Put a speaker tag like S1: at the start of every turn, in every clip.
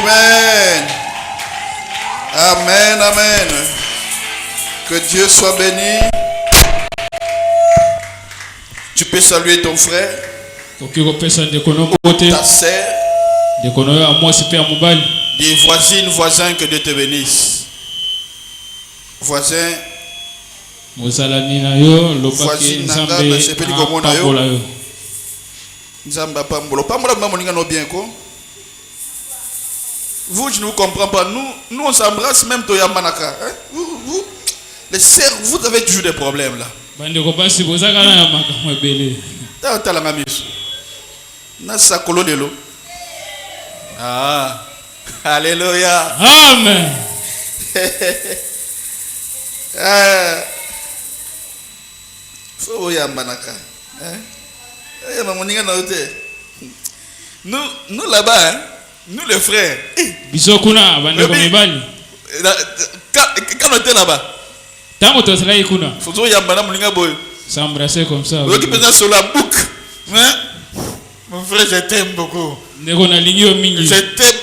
S1: Amen. Amen, amen. Que Dieu soit béni. Tu peux saluer ton frère, ta sœur, des voisines, voisins, que Dieu te bénisse. Voisins, voisine nanga na sepeli komona yo. Nzamba pambola. Pambola mamoninga no bien ko. Vous, je ne vous comprends pas. Nous on s'embrasse même to yamanaka. Vous, les sœurs, vous avez toujours des problèmes là. Ah, alléluia.
S2: Amen.
S1: Faut yamanaka. Nous là-bas, hein? Nous les frères. Quand on était là-bas, faut
S2: s'embrasser comme ça.
S1: Sur la boucle. Mon frère, je t'aime beaucoup. Je t'aime.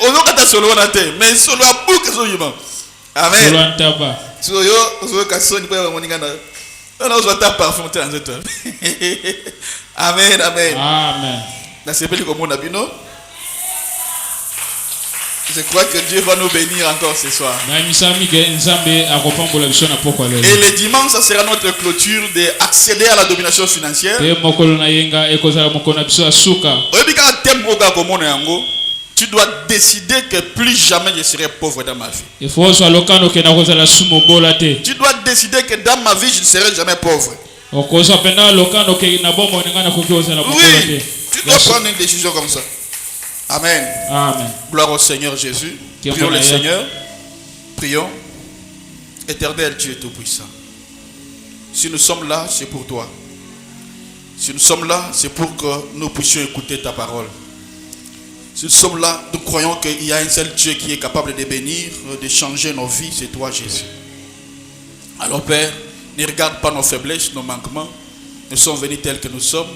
S1: Mais sur la boucle, amen. Amen, amen.
S2: Amen.
S1: Je crois que Dieu va nous bénir encore ce soir. Et le dimanche, ça sera notre clôture d'accéder à la domination financière. Tu dois décider que plus jamais je serai pauvre dans ma vie. Tu dois décider que dans ma vie, je ne serai jamais pauvre. Oui, tu dois prendre une décision comme ça. Amen.
S2: Amen.
S1: Gloire au Seigneur Jésus. Prions le Seigneur. Prions. Éternel Dieu Tout-Puissant. Si nous sommes là, c'est pour toi. Si nous sommes là, c'est pour que nous puissions écouter ta parole. Si nous sommes là, nous croyons qu'il y a un seul Dieu qui est capable de bénir, de changer nos vies, c'est toi Jésus. Alors Père, ne regarde pas nos faiblesses, nos manquements. Nous sommes venus tels que nous sommes,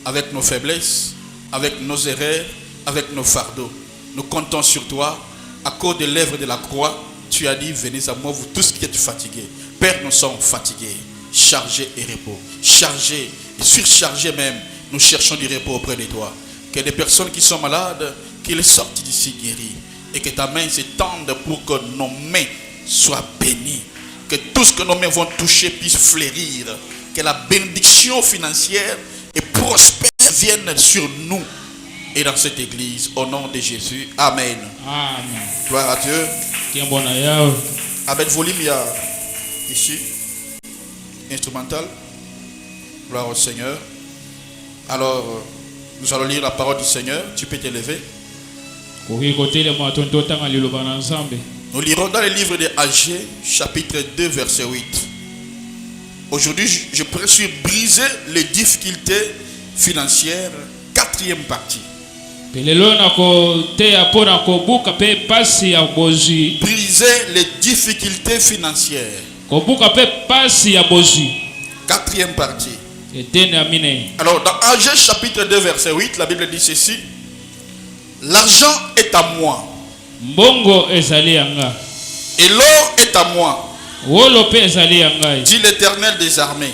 S1: avec nos faiblesses, avec nos erreurs, avec nos fardeaux. Nous comptons sur toi. À cause de l'œuvre de la croix, tu as dit, venez à moi, vous tous qui êtes fatigués. Père, nous sommes fatigués, chargés et repos. Chargés et surchargés même, nous cherchons du repos auprès de toi. Que des personnes qui sont malades, qu'ils sortent d'ici guéris. Et que ta main s'étende pour que nos mains soient bénies. Que tout ce que nos mains vont toucher puisse fleurir. Que la bénédiction financière et prospère vienne sur nous. Et dans cette église, au nom de Jésus, amen.
S2: Amen.
S1: Gloire à Dieu. Avec volume, il y a ici, instrumental. Gloire au Seigneur. Alors, nous allons lire la parole du Seigneur. Tu peux t'élever. Nous lirons dans le livre de Agé, chapitre 2, verset 8. Aujourd'hui, je prêche sur briser les difficultés financières, 4e partie. Briser les difficultés financières. 4e partie. Alors dans Agé chapitre 2 verset 8, la Bible dit ceci. L'argent est à moi. Et l'or est à moi. Dit l'Éternel des armées.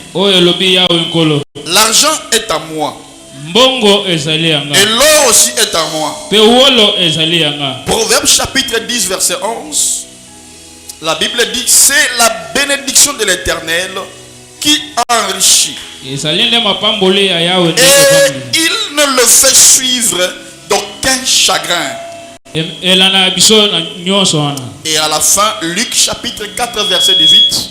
S1: L'argent est à moi. Et l'or aussi est à moi. Proverbe chapitre 10 verset 11. La Bible dit, c'est la bénédiction de l'Éternel qui enrichit. Et il ne le fait suivre d'aucun chagrin. Et à la fin, Luc chapitre 4 verset 18.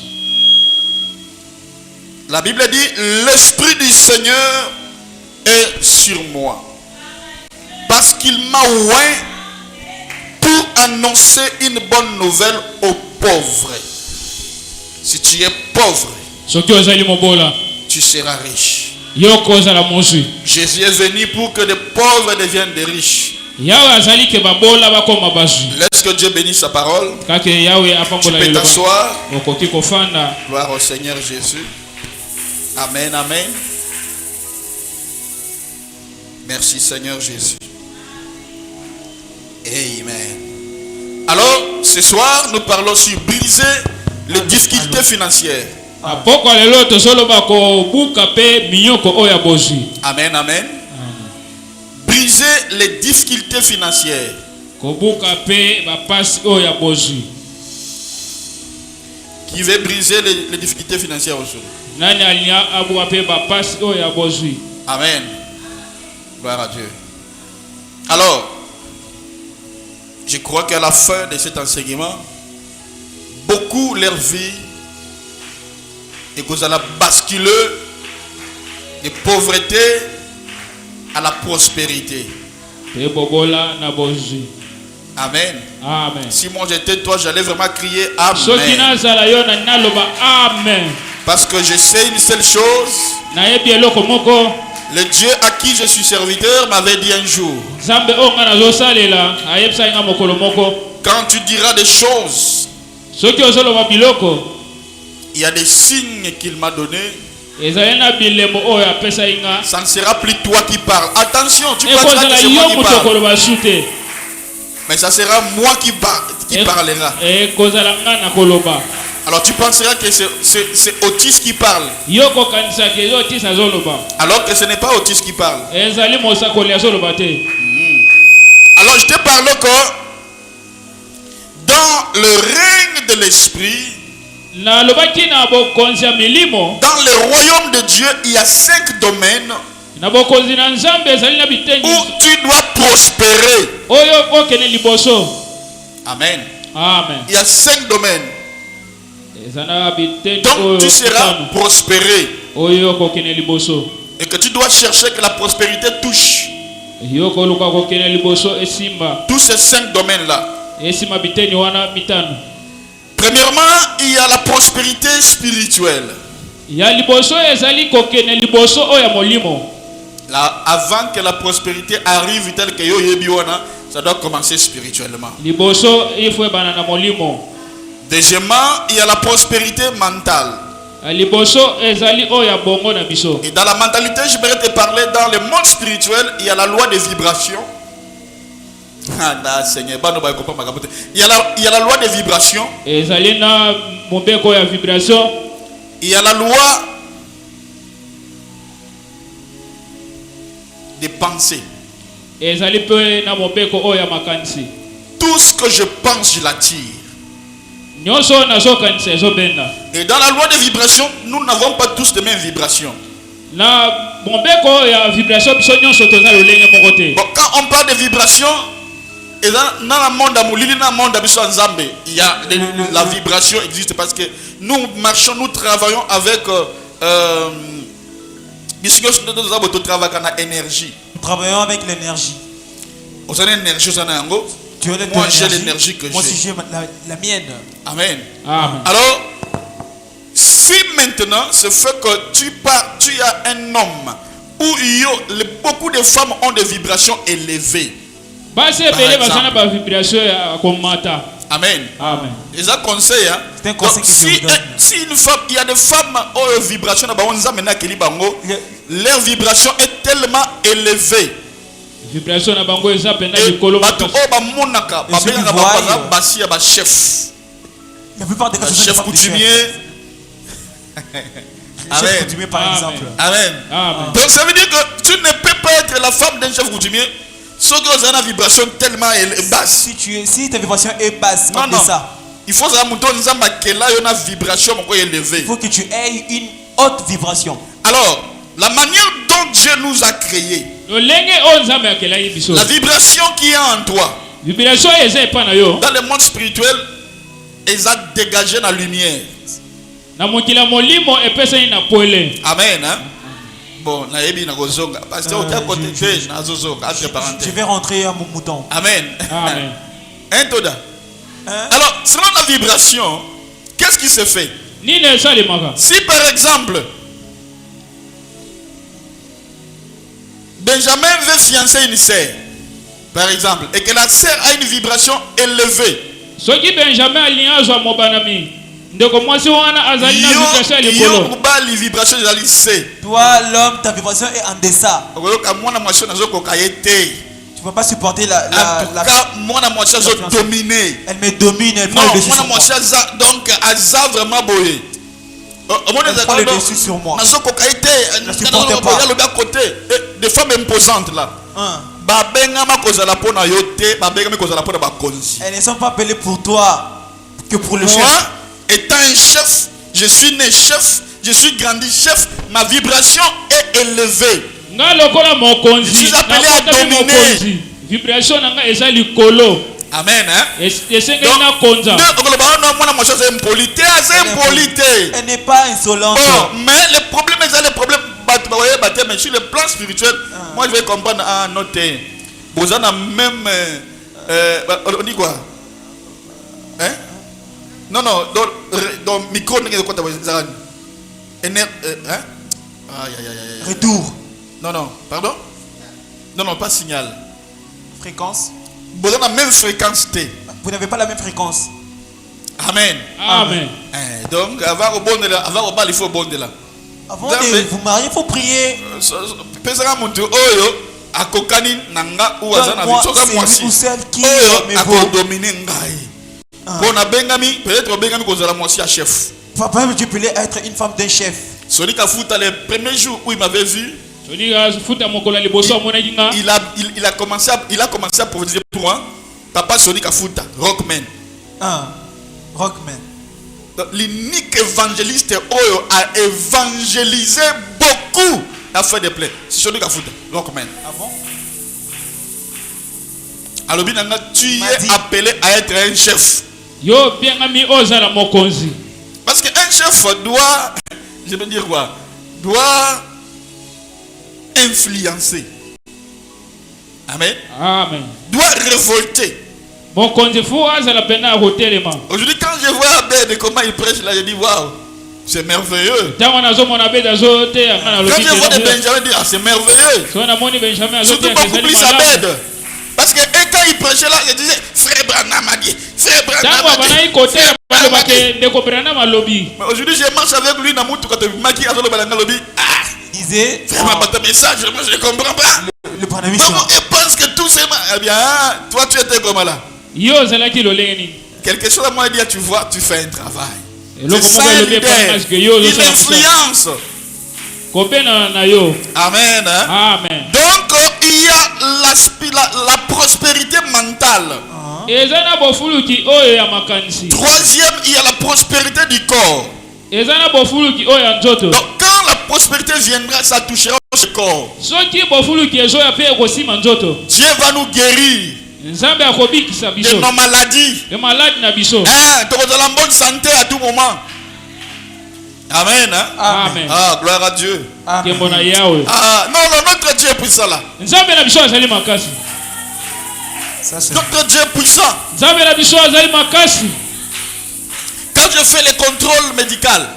S1: La Bible dit, l'Esprit du Seigneur est sur moi, parce qu'il m'a oint pour annoncer une bonne nouvelle aux pauvres. Si tu es pauvre, tu seras riche. Jésus est venu pour que les pauvres deviennent des riches. Laisse que Dieu bénisse sa parole. Tu peux t'asseoir. Gloire au Seigneur Jésus. Amen, amen. Merci Seigneur Jésus. Amen. Alors, ce soir, nous parlons sur briser les difficultés financières. Amen, amen. Briser les difficultés financières. Qui veut briser les difficultés financières aujourd'hui? Amen. Gloire à Dieu. Alors, je crois qu'à la fin de cet enseignement, beaucoup leur vie et que vous allez basculer de pauvreté à la prospérité. Amen.
S2: Amen.
S1: Si moi j'étais toi, j'allais vraiment crier Amen. Parce que je sais une seule chose. Le Dieu à qui je suis serviteur m'avait dit un jour: quand tu diras des choses, il y a des signes qu'il m'a donnés. Ça ne sera plus toi qui parles. Attention, tu penseras que c'est moi qui parle. Mais ça sera moi qui parlera. Alors tu penseras que c'est Otis qui parle. Alors que ce n'est pas Otis qui parle. Alors je te parle que dans le règne de l'esprit, dans le royaume de Dieu, il y a 5 domaines où tu dois prospérer. Amen.
S2: Amen.
S1: Il y a 5 domaines. Donc tu seras prospéré. Et que tu dois chercher que la prospérité touche tous ces 5 domaines-là. Premièrement, il y a la prospérité spirituelle. Là, avant que la prospérité arrive telle que ça doit commencer spirituellement. Deuxièmement, il y a la prospérité mentale. Et dans la mentalité, je vais te parler dans le monde spirituel, il y a la loi des vibrations. Il y a la loi des vibrations. Il y a la loi des pensées. Tout ce que je pense, je l'attire. Et dans la loi des vibrations, nous n'avons pas tous les mêmes vibrations. Bon, quand on parle de vibrations, et dans le monde il y a la vibration existe parce que nous marchons, nous travaillons avec énergie.
S3: Nous travaillons avec l'énergie. Tu as
S1: moi j'ai l'énergie que
S3: moi
S1: j'ai.
S3: aussi j'ai la mienne.
S1: Amen.
S2: Amen.
S1: Alors, si maintenant ce fait que tu as un homme où beaucoup de femmes ont des vibrations élevées. Amen.
S2: Amen.
S1: Et ça conseille, hein?
S3: C'est un conseil que je vous donne.
S1: Si une femme, il y a des femmes aux vibrations, leur vibration est tellement élevée.
S2: Vibration na bango eza penda
S1: Et
S2: likolo
S1: bato o ba monaka ba benga ba basi ya ba chef.
S3: La plupart des cas,
S1: Chef coutumier.
S3: Chef coutumier par exemple.
S1: Amen.
S2: Amen.
S1: Donc ça veut dire que tu ne peux pas être la femme d'un chef coutumier sauf que une vibration tellement basse.
S3: Si ta vibration est basse,
S1: non, non. Ça. Il faut savoir que une vibration élevée.
S3: Il faut que tu aies une haute vibration.
S1: Alors, la manière dont Dieu nous a créés, la vibration qui est en toi, dans le monde spirituel, elle a dégagé la lumière. Amen. Hein? Bon,
S3: je vais rentrer à mon mouton.
S1: Amen.
S2: Amen.
S1: Alors, selon la vibration, qu'est-ce qui se fait? Si par exemple, Benjamin veut fiancer une sœur, par exemple, et que la sœur a une vibration élevée,
S3: toi l'homme, ta vibration est en deçà. Tu ne vas pas supporter la
S1: moi, moi, je suis dominé.
S3: Elle me domine, elle prend le dessus sur moi.
S1: Donc, Aza vraiment boyé.
S3: Elle prend le dessus sur moi. Je ne supporte pas.
S1: Des femmes imposantes là.
S3: Elles ne sont pas appelées pour toi que pour le chef.
S1: Moi, étant un chef, je suis né chef, je suis grandi chef, ma vibration est élevée. Je suis appelé à dominer.
S2: Vibration nanga eza likolo.
S1: Amen.
S2: Elle
S3: n'est pas insolente.
S1: Mais le problème est le problème. Mais sur le plan spirituel, moi je vais comprendre à noter. Vous en avez même. On dit quoi? Hein? Non, dans le micro, n'est-ce pas quoi?
S3: Retour.
S1: Non, pardon? Non, pas signal.
S3: Fréquence.
S1: Vous avez la même fréquence T.
S3: Vous n'avez pas la même fréquence.
S1: Amen. Donc, avant au bon de là, avant au bal, il faut au bon de là.
S3: Avant de vous marier, il faut prier.
S1: Pesera muntu oyo akokani nanga ou azana bisoka mwasi. Oyo dominer ngai. Bon abengami, peut-être bengami kozala mwasi à chef.
S3: Papa, tu peux être une femme d'un chef.
S1: Sonika Fouta le premier jour où il m'avait vu. Il a commencé à prophétiser pour moi. Papa Sonika Fouta, Rockman.
S3: Rockman.
S1: L'unique évangéliste Oyo a évangélisé beaucoup d'affaires de plaie. C'est Sonika Fouta, Rockman.
S3: Ah bon?
S1: Alors, tu es appelé à être un chef. Parce qu'un chef doit, je veux dire quoi, doit influencer. Amen. Doit révolter. Aujourd'hui, quand je vois Abed comment il prêche là, je dis waouh, c'est merveilleux. Quand je vois des Benjamin, je dis ah, c'est merveilleux. Surtout beaucoup plus Abed. Parce que quand il prêchait là, il disait frère Branham a dit, frère Branham a dit. Mais aujourd'hui, je marche avec lui dans mon tout quand il m'a dit à lobby.
S3: Disait
S1: votre message, moi je ne comprends pas.
S3: Le Branham
S1: il pense que tout c'est mal. Eh bien, toi tu étais comme là. Quelque chose à moi dire, tu vois, tu fais un travail. C'est ça il influence. Amen. Donc il y a la prospérité mentale. Troisième, il y a la prospérité du corps. Donc quand la prospérité viendra, ça touchera le corps. Dieu va nous guérir de nos maladies. De la bonne santé à tout moment. Amen. Ah, gloire à Dieu. Non, notre Dieu est puissant là. Notre Dieu est puissant. Quand je fais le contrôle médical,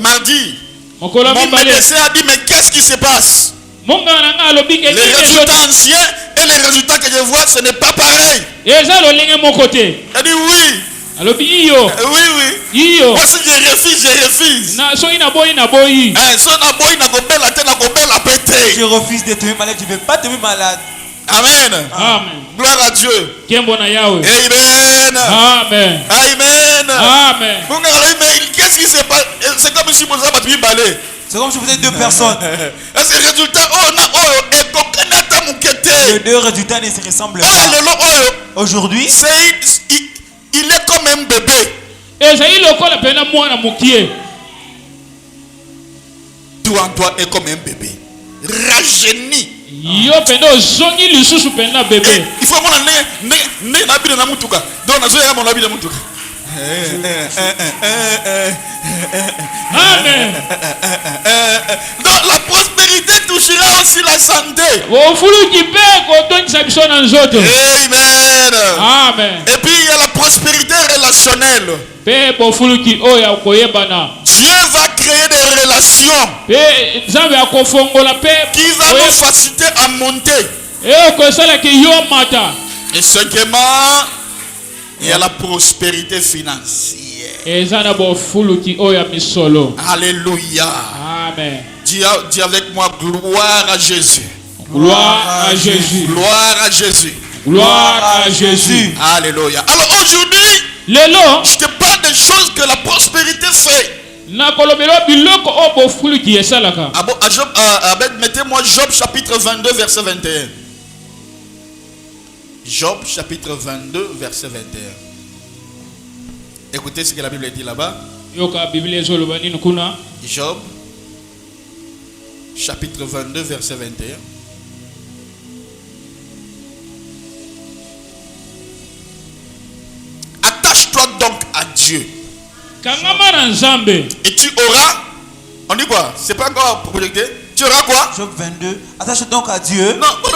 S1: mardi, mon médecin a dit mais qu'est-ce qui se passe? Les résultats anciens et les résultats que je vois, ce n'est pas pareil. Il a dit oui. Oui. Moi si je refuse.
S3: Je refuse de tomber malade, je ne veux pas tomber malade.
S1: Amen. Gloire à Dieu. Amen. Qu'est-ce qui se passe? C'est comme si vous avez balé.
S3: C'est comme si vous êtes deux personnes.
S1: Est-ce que le résultat
S3: les deux résultats ne se ressemblent pas. Aujourd'hui,
S1: il est comme un bébé. Toi est comme un bébé. Rajeuni. Il faut
S2: Amen.
S1: Donc la prospérité touchera aussi la santé.
S2: Amen.
S1: Et puis il y a la prospérité relationnelle. Dieu va créer des relations qui va nous faciliter à monter. Et cinquièmement, il y a la prospérité financière.
S2: Alléluia.
S1: Amen. Dis avec moi gloire à Jésus.
S2: Gloire à Jésus.
S1: Gloire à Jésus.
S2: Gloire à Jésus.
S1: Alléluia. Alors aujourd'hui,
S2: Lelo,
S1: je te parle des choses que la prospérité fait.
S2: na kolobelo biloko o bofulu ki esalaka.
S1: Ah bon, mettez-moi Job chapitre 22 verset 21. Job chapitre 22 verset 21. Écoutez ce que la Bible dit là-bas.
S2: Yoka Biblia ezoloba nini kuna?
S1: Job chapitre 22 verset 21. Attache-toi donc à Dieu.
S2: Kangama na Nzambe.
S1: Et tu auras, on dit quoi? C'est pas encore projecté. Tu auras quoi?
S3: Job 22. Attache donc à Dieu.
S1: Non, tu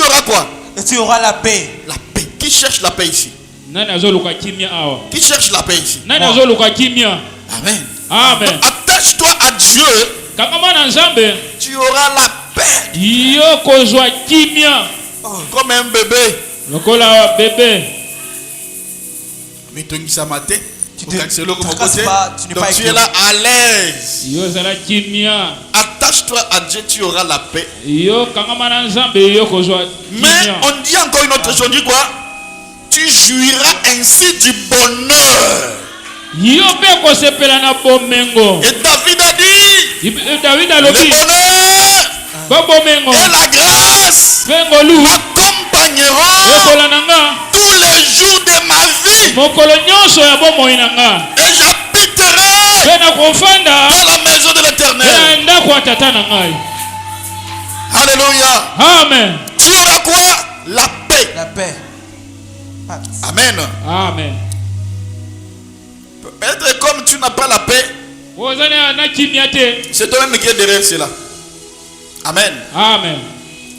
S1: auras quoi?
S3: Et tu auras la paix.
S1: La paix. Qui cherche la paix ici?
S2: Nani azoluka kimia awa?
S1: Qui cherche la paix ici?
S2: Nani azoluka kimia?
S1: Amen.
S2: Amen.
S1: Attache-toi à Dieu.
S2: Kangama na Nzambe.
S1: Tu auras la paix.
S2: Yo kozwa kimia.
S1: Comme un bébé.
S2: Lokola bébé.
S1: Mais tu n'as pas
S3: Tu ne
S1: es là à l'aise.
S2: Yo zala kimia.
S1: Attache-toi à Dieu, tu auras la paix.
S2: Yo kangama na Nzambe yo kozwa
S1: Mais
S2: kimia.
S1: on dit encore une autre chose, on dit quoi? Tu jouiras ainsi du bonheur.
S2: Yo pe kosepela na bomengo.
S1: Et David a dit,
S2: David a
S1: le
S2: lobi.
S1: bonheur
S2: Bomengo.
S1: et la grâce
S2: Pengolu.
S1: m'accompagneront
S2: Yokola nanga.
S1: tous les jours de ma vie.
S2: Mokolo nyonso ya bomoi nanga.
S1: Et j'habiterai
S2: Pena kofanda.
S1: dans la maison de l'Éternel.
S2: Pena ndako ya tata na ngai.
S1: Alléluia.
S2: Amen.
S1: Tu auras quoi? La paix.
S3: La paix.
S1: Amen.
S2: Amen.
S1: Peut-être comme tu n'as pas la paix,
S2: Ozana na kimia te.
S1: c'est toi-même qui es derrière cela. Amen.
S2: Amen.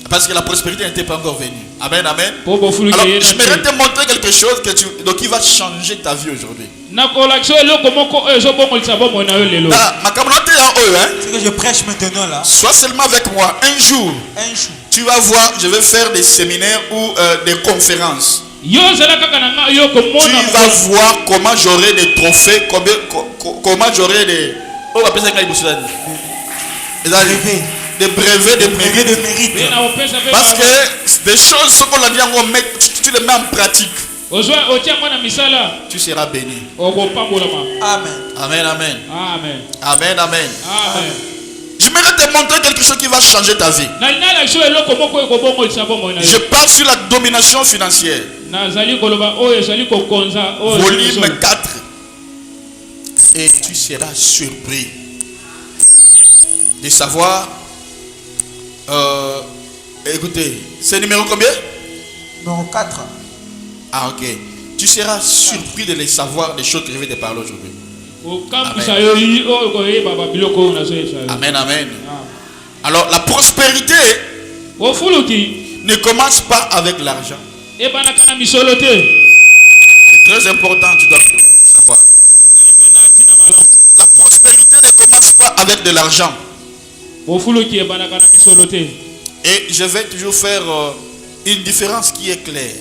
S1: Parce que la prospérité n'était pas encore venue. Amen, amen.
S2: Po bofulu
S1: Alors,
S2: ke yena.
S1: j'aimerais te montrer quelque chose donc qui va changer ta vie aujourd'hui.
S2: Na kolakso eloko moko ezo bongolisa bomoi na yo lelo.
S3: Ce que je prêche maintenant là.
S1: Sois seulement avec moi. Un jour, tu vas voir, je vais faire des séminaires ou des conférences.
S2: Yo zala kaka na nga yo
S1: Tu
S2: komona.
S1: vas voir comment j'aurai des trophées, comment j'aurai des... Oh, on appelle ça des brevets de mérite.
S2: Pena opesa pe.
S1: Parce que des choses, ce qu'on a dit, tu les mets en pratique.
S2: Ozwa otia mwana misala.
S1: Tu seras béni.
S2: Okopambolama.
S3: Amen.
S1: Amen, amen.
S2: Amen.
S1: Amen, amen.
S2: Amen.
S1: Je vais te montrer quelque chose qui va changer ta vie.
S2: Na lakso eloko moko ekobongolisa bomoi na yo.
S1: Je parle sur la domination financière.
S2: Nazali koloba oyo ezali kokonza oyo.
S1: Volume 4. Et tu seras surpris de savoir. Écoutez, c'est numéro combien?
S3: Numéro 4.
S1: Ah, ok. Tu seras surpris de les savoir des choses que je vais te parler aujourd'hui. Amen, amen. Alors, la prospérité ne commence pas avec l'argent. C'est très important, tu dois savoir. La prospérité ne commence pas avec de l'argent. Et je vais toujours faire une différence qui est claire.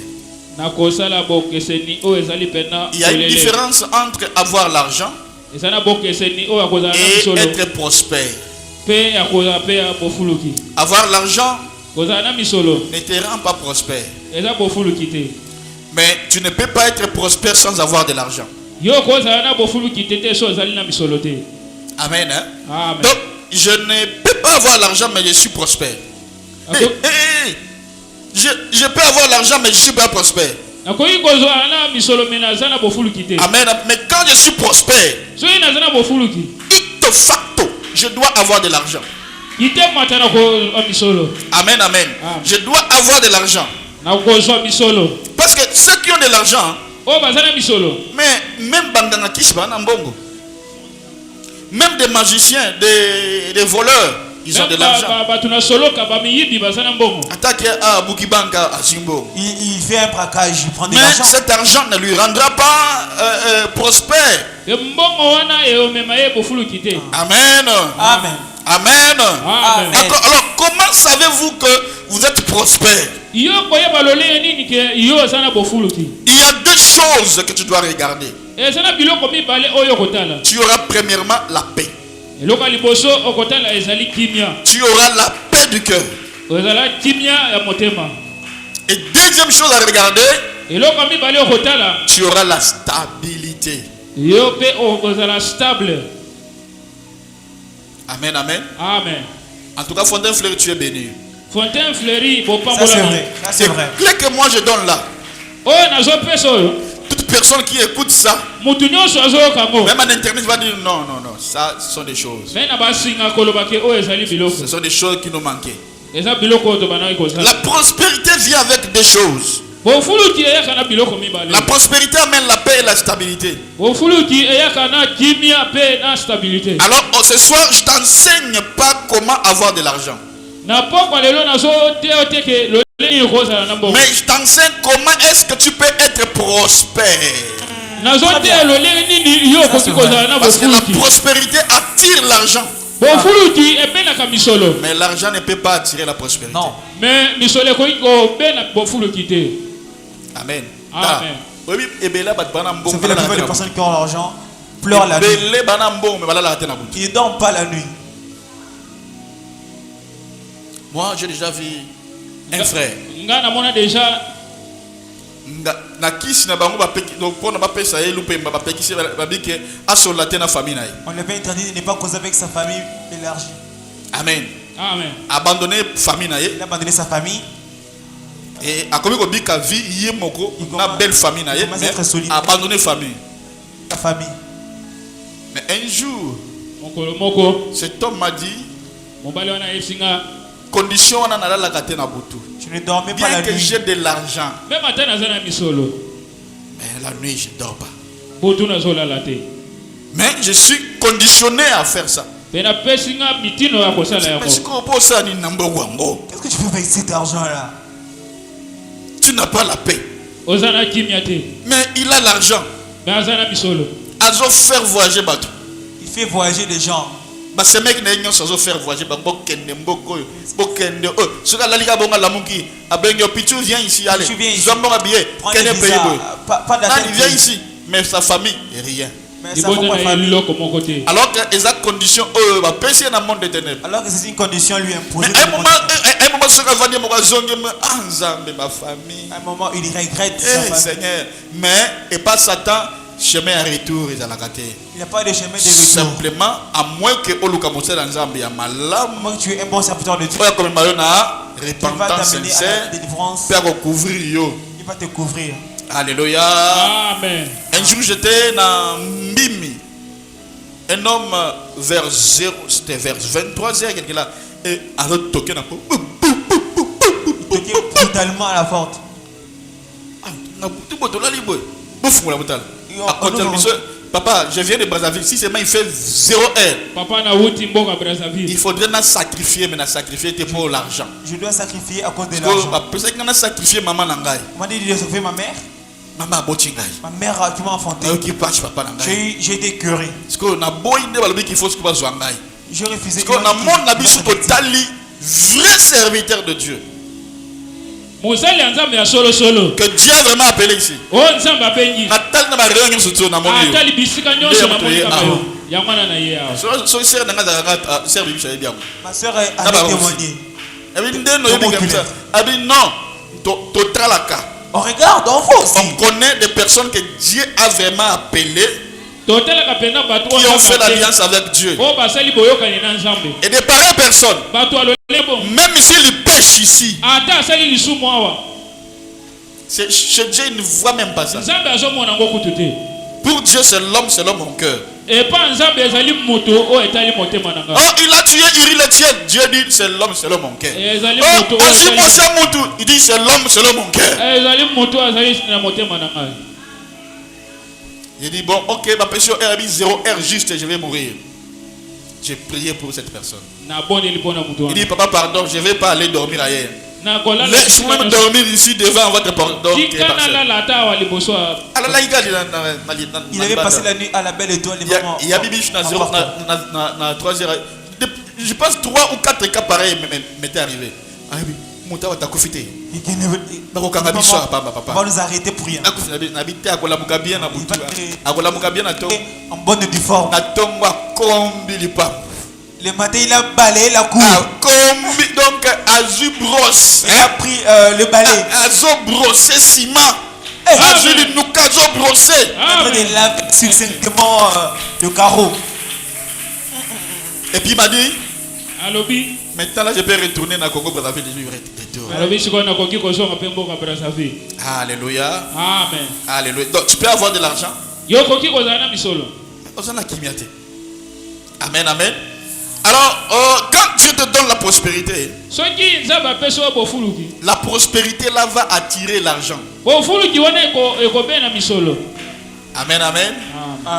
S1: Il y a une différence entre avoir l'argent et être prospère. Avoir l'argent ne te rend pas prospère. Mais tu ne peux pas être prospère sans avoir de l'argent. Amen. Hein?
S2: Amen.
S1: Donc, je ne peux pas avoir l'argent, mais je suis prospère. Je peux avoir l'argent, mais je ne suis pas prospère. Amen. Mais quand je suis prospère, ipso facto, je dois avoir de l'argent. Amen, amen. Je dois avoir de l'argent. Parce que ceux qui ont de l'argent, mais même Bandana Kisba, même des magiciens, des voleurs, ils ont de l'argent.
S3: Il fait un braquage, il prend de
S1: mais
S3: l'argent.
S1: cet argent ne lui rendra pas prospère. Amen.
S3: Amen.
S1: Amen.
S3: Amen.
S1: Alors, comment savez-vous que vous êtes prospère? Il y a deux choses que tu dois regarder. Tu auras premièrement la paix. Tu auras la paix du cœur. Et deuxième chose à regarder, tu auras la stabilité. Amen, amen.
S2: Amen.
S1: En tout cas, Fontaine Fleury, tu es béni.
S2: Fontaine Fleury,
S3: ça c'est vrai. Ça c'est vrai.
S1: Clé que moi je donne là. Toute personne qui écoute ça, même en internet va dire non, non, non, ça ce sont des choses. Ce sont des choses qui nous manquaient. La prospérité vient avec des choses. La prospérité amène la paix et la stabilité. Alors ce soir, je t'enseigne pas comment avoir de l'argent. Mais je t'enseigne comment est-ce que tu peux être prospère. Parce que la prospérité attire l'argent. Mais l'argent ne peut pas attirer la prospérité.
S3: Non.
S1: Amen.
S3: Amen. C'est fait la plupart des personnes qui ont l'argent pleurent la nuit. Ils ne dorment pas la nuit.
S1: Moi, j'ai déjà vu un frère.
S3: On lui avait interdit de ne pas causer avec sa famille élargie.
S1: Amen.
S2: Amen.
S1: Abandonner famille.
S3: Il a abandonné sa famille.
S1: Et a commis une vie, une belle famille, abandonner famille.
S3: Ta famille.
S1: Mais un jour, cet homme m'a dit, condition on a la gâté na butu.
S3: Je ne dormais pas la nuit.
S1: Bien que j'ai de l'argent. Mais la nuit je dors pas. Mais je suis conditionné à faire ça.
S3: Qu'est-ce que tu fais avec cet argent-là?
S1: Tu n'as pas la paix. Mais il a l'argent. Azo faire voyager bateau.
S3: Il fait voyager des gens.
S1: Ce mec n'a pas faire voyager viens ici, allez.
S3: Tu viens ici.
S1: Il vient ici, mais sa famille est rien. Alors que les conditions dans le monde des ténèbres.
S3: Alors que c'est une condition lui imposée.
S1: Un moment, ma famille.
S3: Un moment, il regrette sa famille.
S1: Seigneur, mais et pas Satan, chemin à retour et à la gâté.
S3: Il n'y a pas de chemin de retour.
S1: Simplement, à moins que Olukamose dans Zambie a malam.
S3: Moi, tu es un bon serviteur de Dieu.
S1: Comme repentance sincère, pour couvrir.
S3: Il va te couvrir.
S1: Alléluia.
S2: Amen.
S1: Un jour j'étais dans Mimi. Un homme vers 0, c'était vers 23h quelque là. Et alors toqué n'a pas.
S3: Il toquait brutalement à la porte.
S1: Papa, je viens de Brazzaville. Si seulement il fait 0 heure,
S2: papa na wuti mboka Brazzaville.
S1: Il faudrait sacrifier, mais sacrifier pour l'argent.
S3: Je dois sacrifier à cause de l'argent.
S1: Parce que sacrifier maman nangai.
S3: On m'a dit de sauver ma mère.
S1: Maman botingai.
S3: Ma mère qui m'a enfanté. J'ai été curé.
S1: Parce que na boy ne va qu'il faut ce que va zoangai.
S3: Je refusais.
S1: Parce que na mon nabi sous totali vrai serviteur de Dieu. Que Dieu a vraiment appelé ici. Ma
S3: soeur a témoigné. On regarde, on voit aussi.
S1: On connaît des personnes que Dieu a vraiment appelées, qui ont fait l'alliance avec Dieu. Et des pareilles personnes, même s'ils pêchent ici, chez Dieu, il ne voit même pas ça. Pour Dieu, c'est l'homme en cœur. Oh, il a tué Uri le Dieu. Dieu dit c'est l'homme en cœur. Oh, il dit c'est l'homme en cœur. Il dit bon, ok, ma passion est 0 heure juste et je vais mourir. J'ai prié pour cette personne. Il dit papa, pardon, je ne vais pas aller dormir ailleurs. Laisse-moi même dormir ici devant votre porte.
S3: Il avait passé la nuit à la belle étoile.
S1: Il y a Bibi na 3 heures. Je pense 3 ou 4 cas pareils m'étaient arrivés. On va
S3: nous arrêter pour rien. Le matin, il a balayé la cour.
S1: Donc, Azu brosse.
S3: Il a pris le balai.
S1: Azo brossé ciment. Azu nous caso brossé.
S3: Il lave succinctement le carreau.
S1: Et puis il m'a dit,
S2: Alobi.
S1: maintenant là je peux retourner dans Congo Brazzaville. Alléluia.
S2: Amen.
S1: Alléluia. Donc tu peux avoir de l'argent. Amen, amen. Alors, quand Dieu te donne la prospérité, la prospérité là va attirer l'argent. Amen, amen.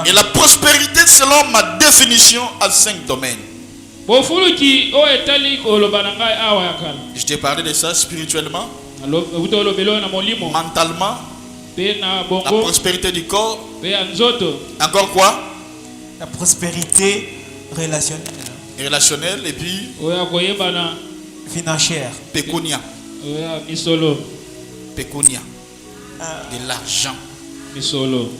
S1: Et la prospérité, selon ma définition, a 5 domaines. Je t'ai parlé de ça spirituellement, mentalement, la prospérité du corps. Encore quoi?
S3: La prospérité relationnelle
S1: et puis
S3: financière.
S1: Pécunia. Pécunia. De l'argent.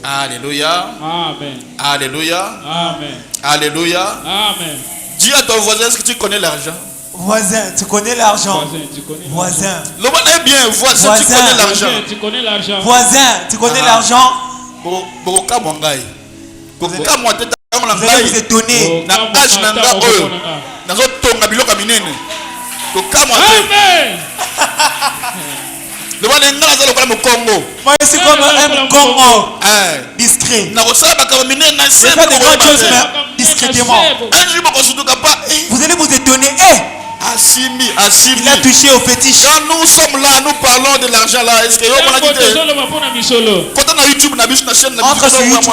S1: Alléluia.
S2: Amen.
S1: Alléluia.
S2: Amen.
S1: Alléluia.
S2: Amen.
S1: Dis à ton voisin, est-ce que tu connais l'argent?
S3: Voisin, tu connais l'argent. Voisin.
S1: Le monde est bien. Voisin, tu connais l'argent.
S2: Tu connais l'argent.
S3: Voisin, tu connais l'argent.
S1: Vous
S3: allez vous étonner.
S1: Moi,
S3: je suis comme un Congo discret. Je fais des grandes choses, mais discrètement. Vous allez vous étonner. Il a touché au fétiche.
S1: Quand nous sommes là, nous parlons de l'argent là. Est-ce que
S3: entre sur YouTube,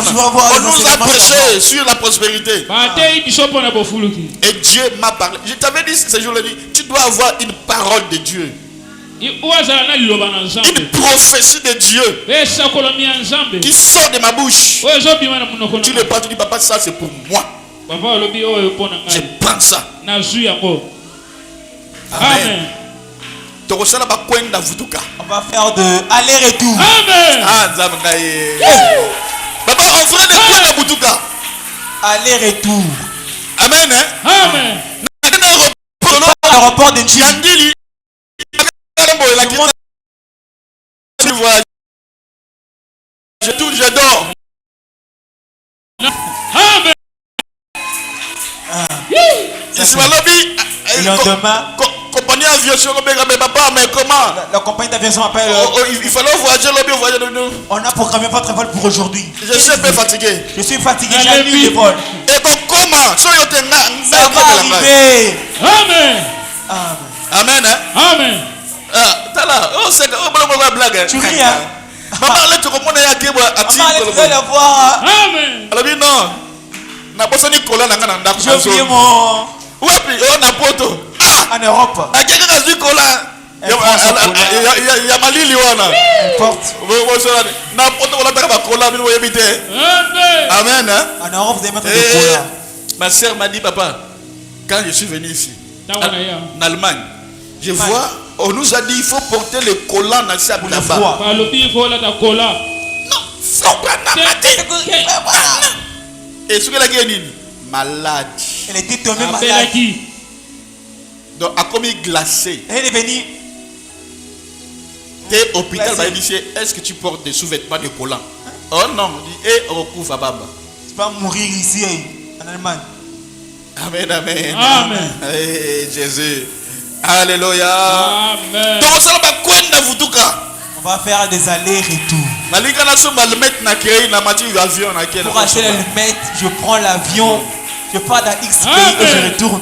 S3: tu vas voir.
S1: On nous a prêché sur la prospérité. Et Dieu m'a parlé. Je t'avais dit ce jour-là, tu dois avoir une parole de Dieu. Une prophétie de Dieu qui sort de ma bouche. Tu le parles, tu dis papa, ça c'est pour moi. Je prends ça. Amen. On va
S3: faire de aller-retour.
S1: Papa, on ferait des coins de Boutouka.
S3: Aller-retour.
S1: Amen.
S2: Amen.
S3: L'aéroport de Njili.
S1: Je touche, je dors.
S2: Amen.
S3: Le lendemain,
S1: compagnie aviation, papa, mais comment?
S3: La compagnie d'aviation appelle.
S1: Il fallait voyager,
S3: on a programmé votre vol pour aujourd'hui.
S1: Je suis un peu fatigué.
S3: Je suis fatigué, j'ai annulé le vol.
S1: Et bon, comment? Ça
S3: va arriver.
S2: Amen.
S1: Amen.
S2: Amen.
S1: T'as là, blague.
S3: Tu ris, hein?
S1: Maman, allez, tu comprends, il y a qui
S3: allez la voir.
S2: Amen.
S1: Alors, non. Na bossa ni kola na ngana ndako.
S3: J'ai oublié mon.
S1: Wapi, na poto.
S3: En Europe.
S1: Akeka kazi kola. Ya malili wana.
S3: Importe.
S1: Na poto wala taka ba kola bino yebite. Amen.
S3: En Europe, vous allez mettre des cola.
S1: Ma sœur m'a dit, papa, quand je suis venu ici, en Allemagne, je vois, on nous a dit il faut porter le collant dans sa là-bas.
S2: Non,
S1: faut prendre la tête. Et ce que la gueule malade.
S3: Elle était tombée malade.
S1: Donc, à comme glacé.
S3: Elle est venue.
S1: T'es hôpital, va dire est-ce que tu portes des sous-vêtements de collant? Oh non, et recouvre à baba.
S3: Tu vas mourir ici en Allemagne.
S1: Amen, amen.
S2: Amen.
S1: Hey, Jésus. Alléluia.
S2: Amen.
S1: Donc, ça va quoi vous tout cas?
S3: On va faire des allers-retours.
S1: Pour
S3: acheter l'allumette, je prends l'avion, je pars dans X pays et je retourne.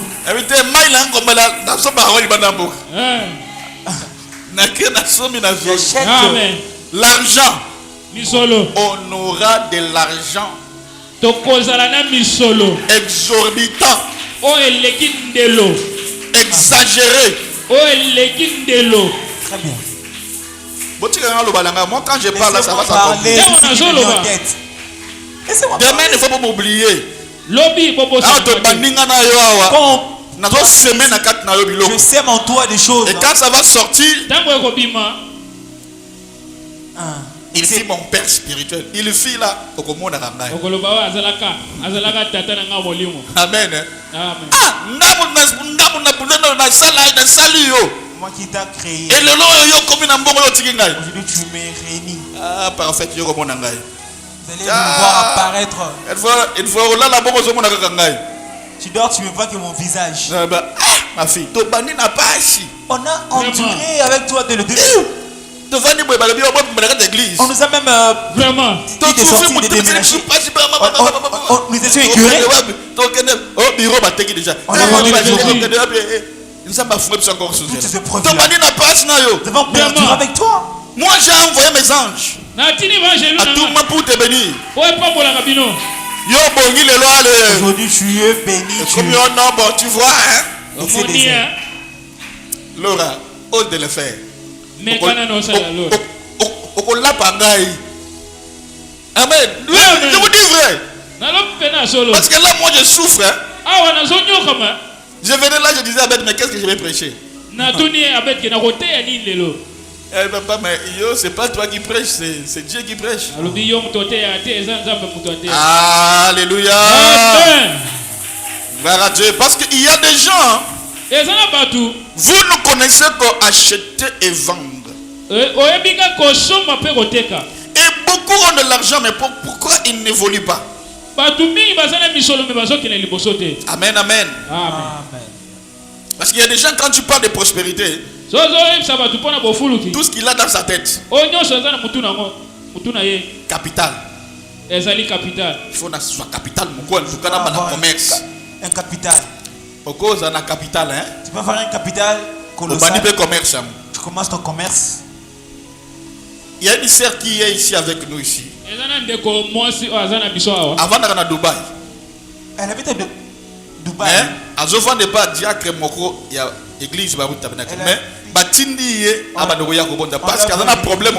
S1: L'argent, on aura de l'argent exorbitant, exagéré.
S3: Très bien.
S1: Moi quand je parle là, ça va s'accomplir. Demain, il ne faut pas m'oublier.
S3: Je sème en toi des choses.
S1: Et quand ça va sortir, Il fit mon père spirituel. Il fit là au commun d'Arambaï. Amen.
S3: Moi qui t'a créé.
S1: Et le long yo comme une ambongo yo tiki ngai.
S3: Aujourd'hui tu me réunis.
S1: Ah parfait yo comme ngai.
S3: Vous allez me voir apparaître.
S1: Il faut là la bongo zo mona kaka ngai.
S3: Tu dors, tu ne vois que mon visage.
S1: Ma fille, to bandi na pas ici.
S3: On a enduré avec toi dès le début. On nous a même
S2: vraiment
S3: dit de sortir, de déménager. Nous étions écœurés. On a vendu la journée. Toutes ces preuves là. Nous avons perdu avec toi.
S1: Moi j'ai envoyé mes anges à tout le monde pour te bénir.
S3: Aujourd'hui tu es béni.
S1: Tu vois hein? Laura, ose de le faire. Amen. Je vous dis vrai. Parce que là moi je souffre hein? Je venais là, je disais à Abed, mais qu'est-ce que je vais prêcher? Papa, mais c'est pas toi qui prêches, c'est Dieu qui prêche. Alléluia. Gloire à Dieu. Parce qu'il y a des gens, vous ne connaissez qu'acheter et vendre. Et beaucoup ont de l'argent, mais pourquoi ils n'évoluent pas? Amen, amen. Parce qu'il y a des gens, quand tu parles de prospérité, tout ce qu'il a dans sa tête, capital. Il faut que ce soit capital. Un commerce.
S3: Un capital.
S1: Au cause d'un capital, hein?
S3: Tu peux faire un capital colossal.
S1: Tu
S3: commences ton commerce.
S1: Il y a une sœur qui est ici avec nous ici. Avant d'aller à Dubaï.
S3: Elle habite à Dubaï.
S1: Mais ne pas diacre moko il y a église ba tabernacle. Mais batindi parce qu'il y a un problème.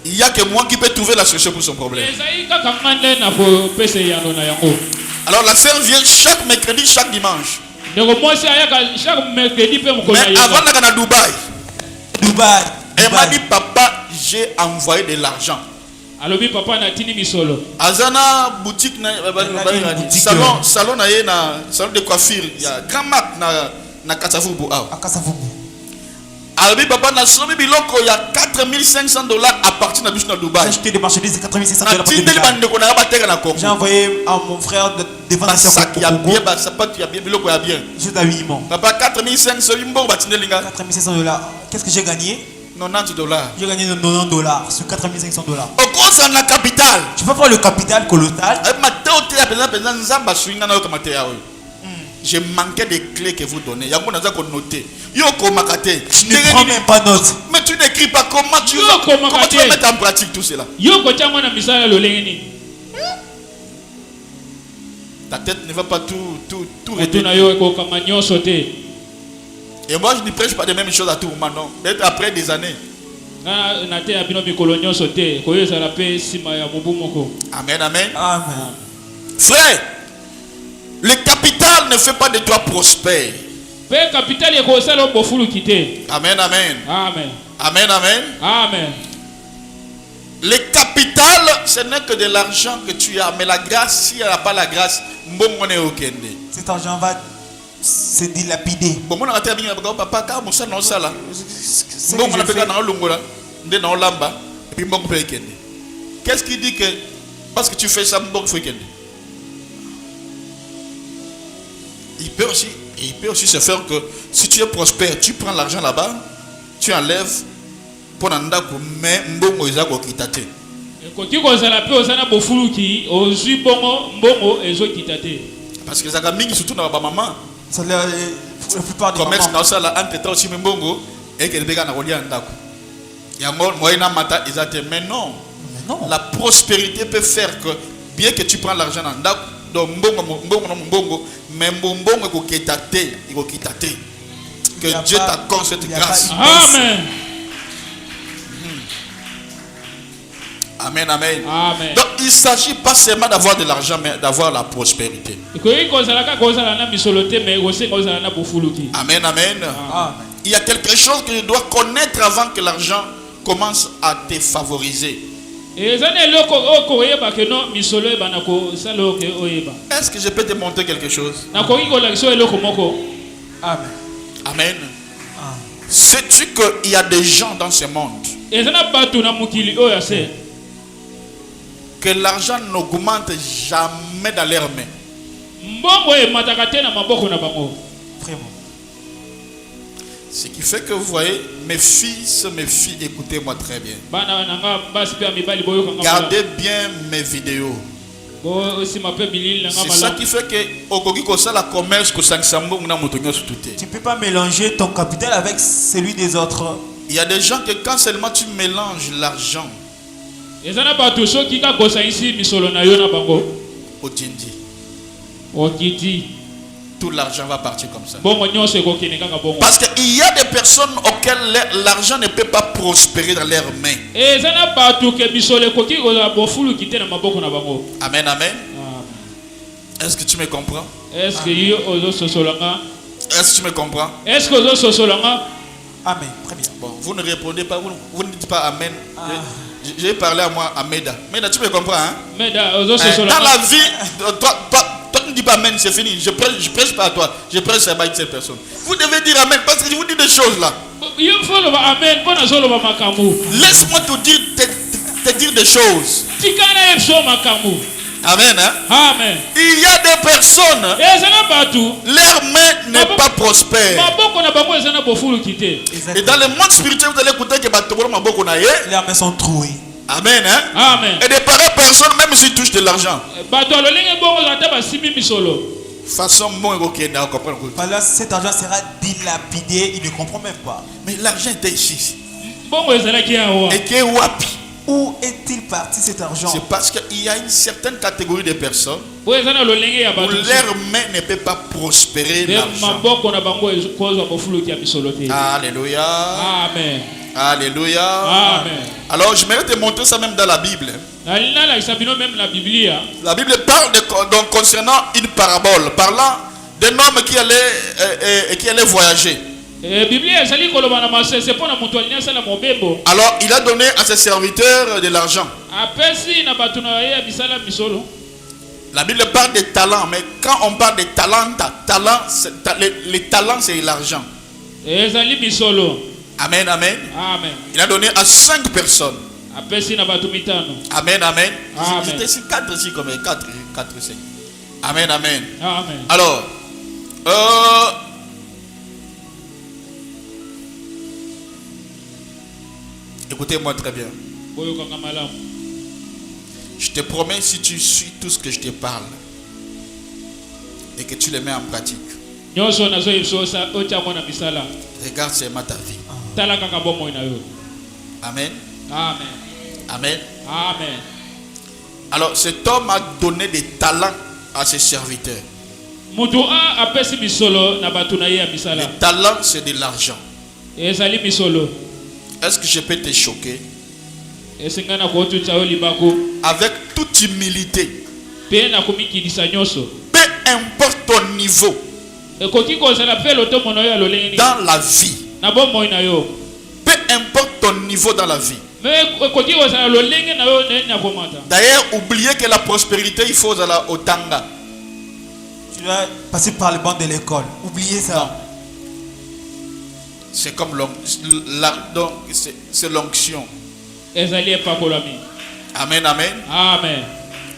S1: Il y a que moi qui peux trouver la solution pour son problème. Alors la sœur vient chaque mercredi, chaque dimanche. Mais avant d'aller à Dubaï, elle m'a dit papa, j'ai envoyé de l'argent. Azana boutique salon salon de coiffure, il y a grand marque na Kasavubu. Alors papa na somi biloko il y a $4,500 à partir de Dubaï.
S3: J'ai acheté des marchandises de $4,500. J'ai envoyé à mon frère de vendre ça.
S1: Il y a bien il y a bien biloko ya bien.
S3: Juste à 8 mois.
S1: Papa $4,500
S3: $4,500. Qu'est-ce que j'ai gagné?
S1: $90.
S3: J'ai gagné $90 sur $4,500.
S1: Au cours de la capitale.
S3: Tu peux voir le capital colossal.
S1: J'ai manqué des clés que vous donnez. Tu
S3: ne prends même pas note.
S1: Mais tu n'écris pas comment tu vas mettre en pratique tout cela. Ta tête ne va pas tout retenir. Et moi je ne prêche pas les mêmes choses à tout moment, non. Peut-être après des années. Amen, amen.
S3: Amen.
S1: Frère, le capital ne fait pas de toi prospère. Amen, amen.
S3: Amen.
S1: Amen, amen.
S3: Amen.
S1: Le capital, ce n'est que de l'argent que tu as. Mais la grâce, si elle n'a pas la grâce,
S3: cet argent va se dilapider.
S1: Qu'est-ce qui dit que parce que tu fais ça, il peut aussi se faire que si tu es prospère, tu prends l'argent là-bas, tu enlèves pour n'andako mais mbongo ezako kitate. Parce que ça mingi surtout dans maman.
S3: La plupart des
S1: commerce dans ça là entre temps aussi mbongo et que bega na kolia ndako. Yango moyena mata ezate mais non. La prospérité peut faire que bien que tu prends l'argent dans ndako donc mbongo mais mbongo ko kitate, il ko kitate. Que Dieu t'accorde cette grâce.
S2: Amen.
S1: Amen, amen. Amen. Donc il ne s'agit pas seulement d'avoir de l'argent, mais d'avoir la prospérité. Amen, amen. Il y a quelque chose que tu dois connaître avant que l'argent commence à te favoriser. Est-ce que je peux te montrer quelque chose?
S3: Amen.
S1: Amen. Sais-tu qu'il y a des gens dans ce monde que l'argent n'augmente jamais dans leurs mains?
S3: Vraiment.
S1: Ce qui fait que vous voyez, mes fils, mes filles, écoutez-moi très bien. Gardez bien mes vidéos. C'est ça qui fait que
S3: tu ne peux pas mélanger ton capital avec celui des autres.
S1: Il y a des gens que quand seulement tu mélanges l'argent au Tindi, tout l'argent va partir comme ça. Parce qu'il y a des personnes auxquelles l'argent ne peut pas prospérer dans leurs mains. Amen, amen. Est-ce que tu me comprends? Est-ce que tu me comprends?
S3: Amen. Très bien.
S1: Bon, vous ne répondez pas, vous ne dites pas amen. J'ai parlé à moi à Meda. Meda, tu me comprends, hein? Dans la vie, toi, tu ne dis pas amen, c'est fini. Je prêche pas à toi. Je prêche à cette personne. Vous devez dire amen parce que je vous dis des choses là. Laisse-moi te dire des choses. Amen, hein?
S2: Amen.
S1: Il y a des personnes, leur main n'est pas prospère. Et dans le monde spirituel, vous allez écouter que
S3: leurs mains sont trouées.
S1: Amen, hein?
S2: Amen.
S1: Et des pareilles personnes, même s'ils touchent de l'argent, façon
S3: voilà, cet argent sera dilapidé, il ne comprend même pas.
S1: mais l'argent était ici.
S2: Et
S1: qui est wapi?
S3: Où est-il parti cet argent?
S1: C'est parce qu'il y a une certaine catégorie de personnes où leur main ne peut pas prospérer l'argent. Alléluia.
S2: Amen.
S1: Alléluia.
S2: Amen.
S1: Alors je vais te montrer ça même dans la Bible. La Bible parle donc concernant une parabole, parlant d'un homme qui allait voyager. Alors il a donné à ses serviteurs de l'argent. La Bible parle des talents, mais quand on parle des talents, les talents c'est l'argent. Amen, amen. Il a donné à 5 personnes. Amen, amen. J'étais ici 4 ici comme 4, 5. Amen, amen. Alors, écoutez-moi très bien. Je te promets, si tu suis tout ce que je te parle et que tu le mets en pratique, regarde seulement ta vie. Amen. Amen. Alors cet homme a donné des talents à ses serviteurs. Les talents, c'est de l'argent. Est-ce que je peux te choquer? Avec toute humilité, peu importe ton niveau dans la vie, peu importe ton niveau dans la vie. D'ailleurs, oubliez que la prospérité, il faut aller au Tanga.
S3: Tu dois passer par le banc de l'école. Oubliez ça.
S1: C'est comme c'est l'onction. Amen, amen.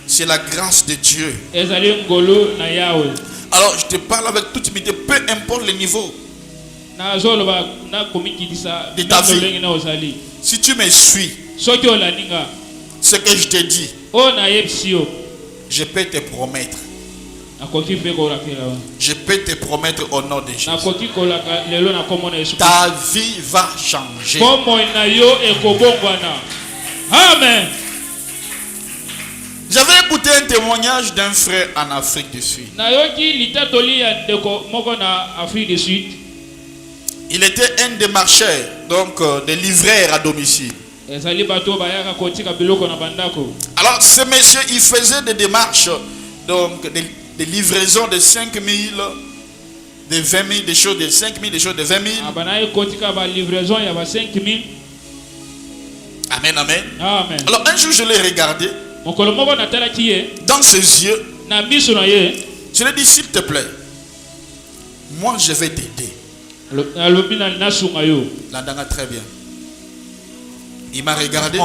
S1: C'est la grâce de Dieu. Alors je te parle avec toute humilité, peu importe le niveau de ta vie. Si tu me suis, ce que je te dis, je peux te promettre. Je peux te promettre au nom de Jésus. Ta vie va changer.
S2: Amen.
S1: J'avais écouté un témoignage d'un frère en Afrique du Sud. Il était un des marcheurs, donc des livreurs à domicile. Alors ce monsieur, il faisait des démarches, donc des livraisons de 5 000, de 20 000, des choses de 5 000, des choses de 20 000. Amen, amen.
S2: Amen.
S1: Alors un jour je l'ai regardé dans ses yeux. Je lui ai dit, s'il te plaît, moi je vais t'aider. L'andanga très bien. Il m'a regardé.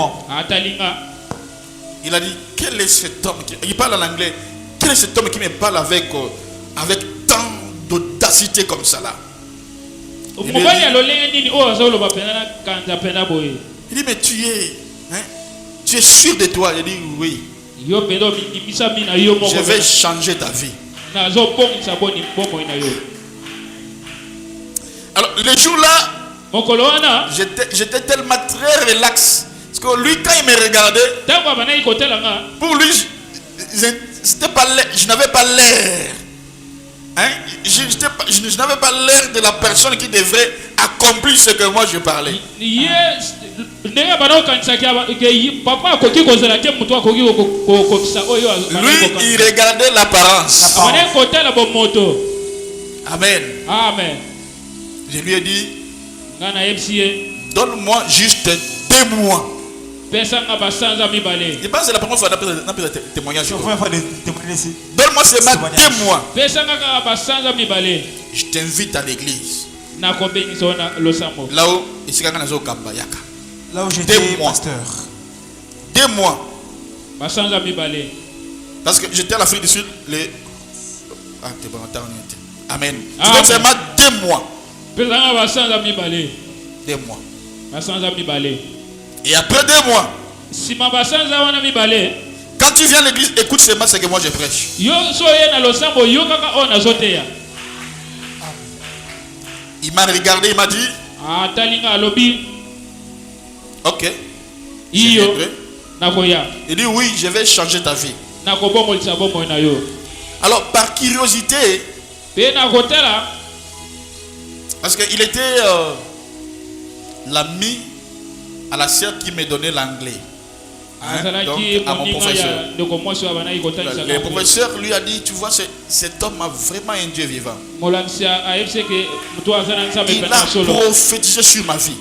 S1: Il a dit, quel est cet homme il parle en anglais. Quel est cet homme qui me parle avec tant d'audacité comme ça là? Il dit, mais tu es sûr de toi? Il dit, oui. Je vais changer ta vie. Alors, le jour-là, j'étais tellement très relax. Parce que lui, quand il me regardait, pour lui, je n'avais pas l'air. Je n'avais pas l'air de la personne qui devrait accomplir ce que moi je parlais. Lui, il regardait l'apparence. Amen.
S2: Amen.
S1: Je lui ai dit, donne-moi juste 2 mois. Il pense que c'est la première fois d'après le témoignage. Donne-moi seulement 2 mois. Je t'invite à l'église. Là-haut,
S3: j'étais pasteur.
S1: 2 mois. Parce que j'étais à l'Afrique du Sud. Amen. Tu donnes seulement 2 mois. 2 mois. Et après 2 mois, quand tu viens à l'église, écoute seulement ce que moi je prêche. Il m'a regardé, il m'a dit, ok. Il dit, oui, je vais changer ta vie. Alors, par curiosité, parce qu'il était l'ami à la sœur qui me donnait l'anglais. Donc, à mon professeur. Le professeur lui a dit, tu vois, cet homme a vraiment un Dieu vivant. Il a prophétisé sur ma vie.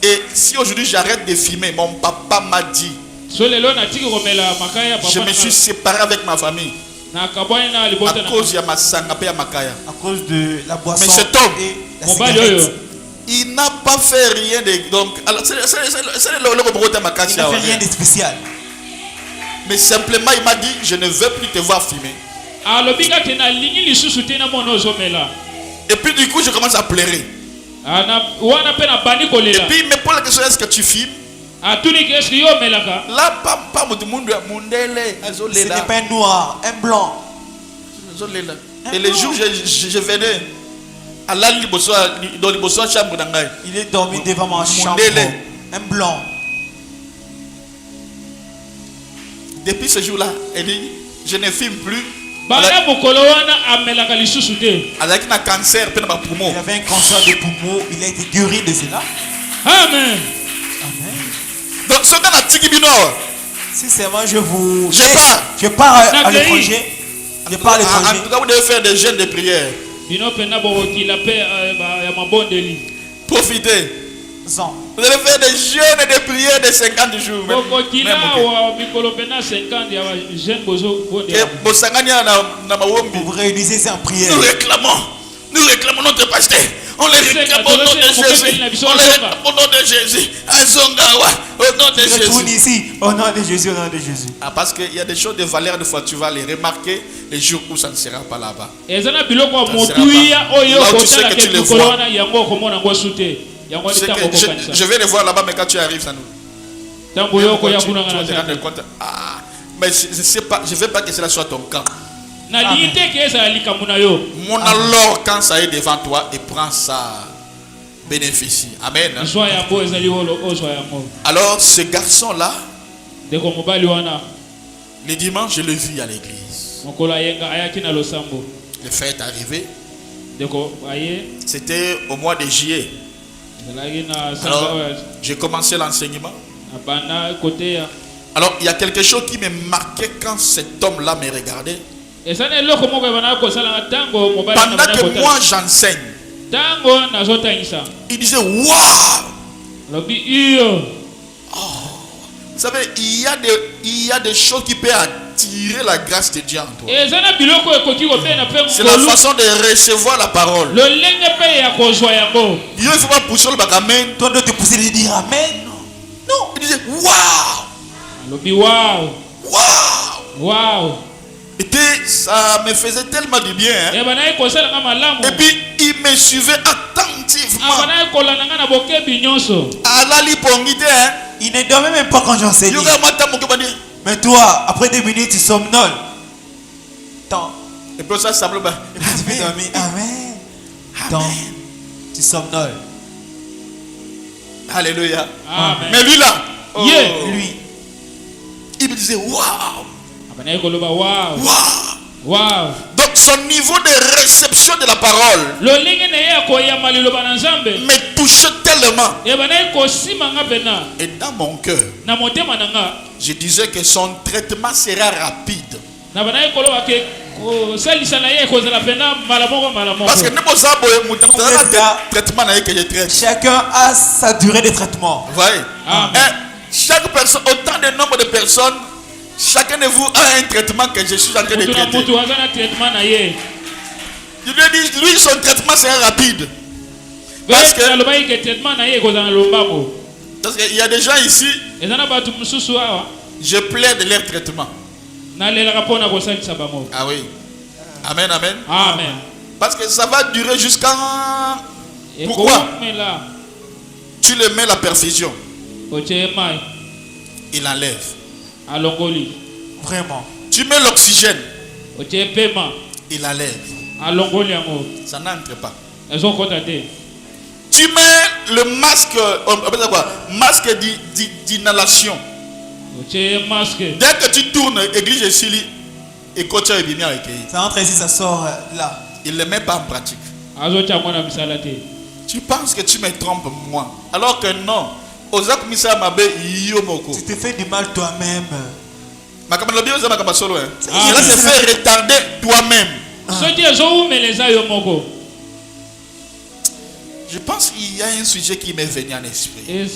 S1: Et si aujourd'hui j'arrête de filmer, mon papa m'a dit, je me suis séparé avec ma famille. À cause de ma sangapé à Makaya.
S3: À cause de la boisson.
S1: Mais cet homme,
S3: et la cigarette.
S1: Il n'a pas fait rien de. Donc, alors, il n'a
S3: fait rien de spécial.
S1: Mais simplement, il m'a dit, je ne veux plus te voir filmer. Et puis, du coup, je commence à pleurer. Et puis, il me pose la question, est-ce que tu filmes? Là, pas ce
S3: n'est pas un noir, un blanc.
S1: Et les jours, je venais.
S3: Il est dormi devant ma chambre. Un blanc.
S1: Depuis ce jour-là, il dit, je ne filme plus.
S3: Il avait un cancer de poumon. Il a été guéri de cela.
S2: Amen.
S1: Donc, ce gars a tigé bino.
S3: Si seulement je pars à l'étranger. Je pars à l'étranger.
S1: En tout cas, vous devez faire des jeûnes de prière. Profitez. Vous allez faire des jeûnes et des prières de 50 jours.
S3: Vous réunissez ça en prière.
S1: Nous réclamons notre pasteur. On les réclame au nom de Jésus. On les réclame au nom de Jésus. Au nom de Jésus.
S3: Ici, au nom de Jésus, au nom de Jésus.
S1: Parce qu'il y a des choses de valeur, de fois tu vas les remarquer les jours où ça ne sera pas là-bas. Là où tu sais que tu les vois. Je vais les voir là-bas, mais quand tu arrives, ça nous. Tu vas te rendre compte. Mais je ne veux pas que cela soit ton cas. Mon alors, quand ça est devant toi, et prends ça, bénéficie. Amen. Alors, ce garçon-là, le dimanche, je le vis à l'église. Le fait est arrivé. C'était au mois de juillet. Alors, j'ai commencé l'enseignement. Alors, il y a quelque chose qui me marquait quand cet homme-là me regardait. Pendant que moi j'enseigne, il disait waouh, Vous savez, il y a des choses qui peuvent attirer la grâce de Dieu en toi. C'est la façon de recevoir la parole. Dieu, il ne faut pas pousser le bac amen.
S3: Toi, de te pousser de dire amen.
S1: Non. Il disait waouh.
S2: Waouh.
S1: Et ça me faisait tellement du bien. Hein? Et puis il me suivait attentivement.
S3: Il ne dormait même pas quand j'enseignais. Mais toi, après 2 minutes, tu somnoles.
S1: Et puis ça semble pas.
S3: Et puis tu fais dormir. Amen. Amen. Tu somnoles.
S1: Alléluia.
S2: Amen.
S1: Mais lui là,
S3: lui,
S1: il me disait waouh.
S2: Waouh.
S1: Donc son niveau de réception de la parole me touchait tellement. Et dans mon cœur, je disais que son traitement sera rapide. Parce que
S3: chacun a sa durée de traitement.
S1: Voyez? Chaque personne, autant de nombre de personnes, chacun de vous a un traitement que je suis en train de traiter. Je lui ai dit, lui, son traitement sera rapide. Parce qu'il y a des gens ici, je plaide leur traitement. Ah oui. Amen, amen.
S2: Amen.
S1: Parce que ça va durer jusqu'à... Pourquoi? Tu le mets la perfusion. Il enlève.
S3: Vraiment.
S1: Tu mets l'oxygène. Il enlève. Ça n'entre pas. Tu mets le masque, masque d'inhalation. Dès que tu tournes, église ici, et quand tu es bien avec
S3: ça entre ici, ça sort là.
S1: Il ne le met pas en pratique. Tu penses que tu me trompes moi, alors que non.
S3: Tu te fais du mal toi-même.
S1: Cela se fait retarder toi-même. Je pense qu'il y a un sujet qui m'est venu en esprit.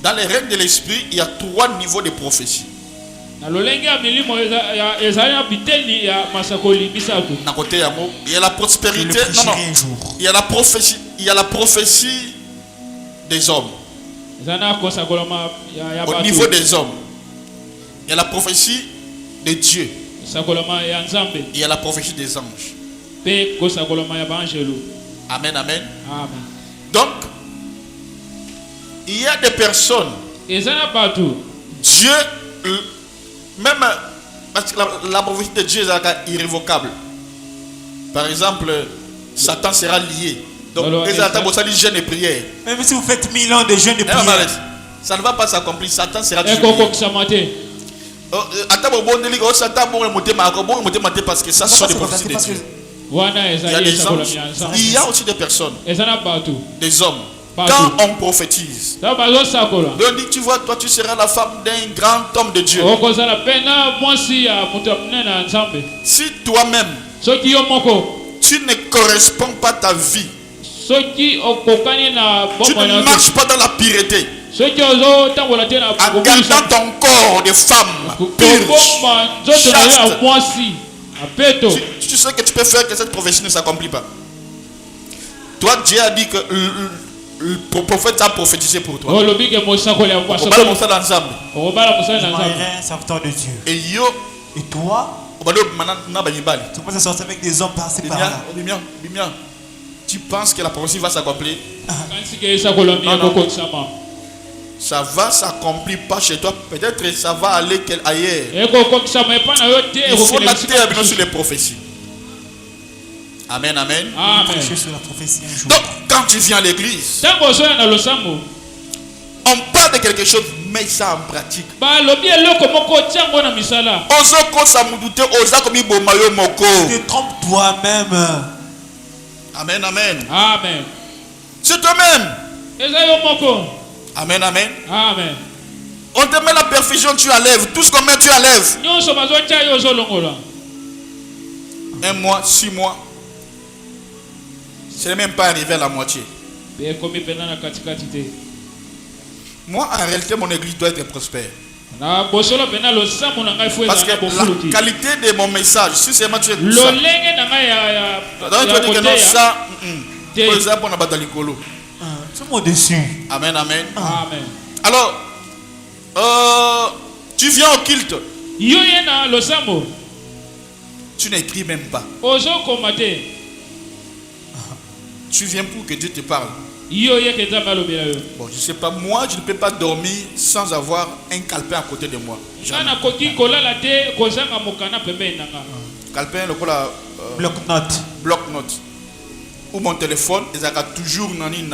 S1: Dans les règles de l'esprit, il y a 3 niveaux de prophétie. Il y a la prospérité. Non. Il y a la prophétie. Il y a la prophétie des hommes. Au niveau des hommes, il y a la prophétie de Dieu. Il y a la prophétie des anges. Amen, amen. Donc, il y a des personnes. Dieu, même parce que la prophétie de Dieu est irrévocable. Par exemple, Satan sera lié. Donc, jeûne et prière.
S3: Même si vous faites 1000 ans de jeûne et prière,
S1: ça ne va pas s'accomplir. Satan sera lié. Parce que ça sont des prophéties de Dieu. Il y a aussi des personnes, des hommes. Quand on prophétise, on dit, tu vois, toi tu seras la femme d'un grand homme de Dieu. Si toi-même tu ne corresponds pas à ta vie, tu ne marches pas dans la pureté, en gardant ton corps de femme pure, chaste, tu sais que tu peux faire que cette prophétie ne s'accomplit pas. Toi, Dieu a dit que le prophète a prophétisé pour toi. On va le montrer ensemble.
S3: un serviteur de Dieu. Et toi, tu peux sortir avec des hommes par-ci par-là.
S1: Tu penses que la prophétie va s'accomplir? Ça va s'accomplir pas chez toi. Peut-être que ça va aller ailleurs. Il faut la sur les prophéties. Amen, amen. Donc, quand tu viens à l'église, on parle de quelque chose, mais ça en pratique.
S3: Tu te trompes toi-même.
S1: Amen, amen.
S2: Amen.
S1: C'est toi-même. Amen, amen.
S2: Amen.
S1: On te met la perfusion, tu enlèves. Tout ce qu'on met, tu enlèves. 1 mois, 6 mois. Ce n'est même pas arrivé à la moitié. Moi, en réalité, mon église doit être prospère. Parce que la qualité de mon message, si c'est moi, tu es tout ça. Amen, amen.
S2: Amen.
S1: Alors, tu viens au culte. Tu n'écris même pas. Tu viens pour que Dieu te parle. Bon, je ne sais pas, moi je ne peux pas dormir sans avoir un calepin à côté de moi. Calepin, le
S3: bloc-notes.
S1: Bloc-notes. Ou mon téléphone, ils ont toujours il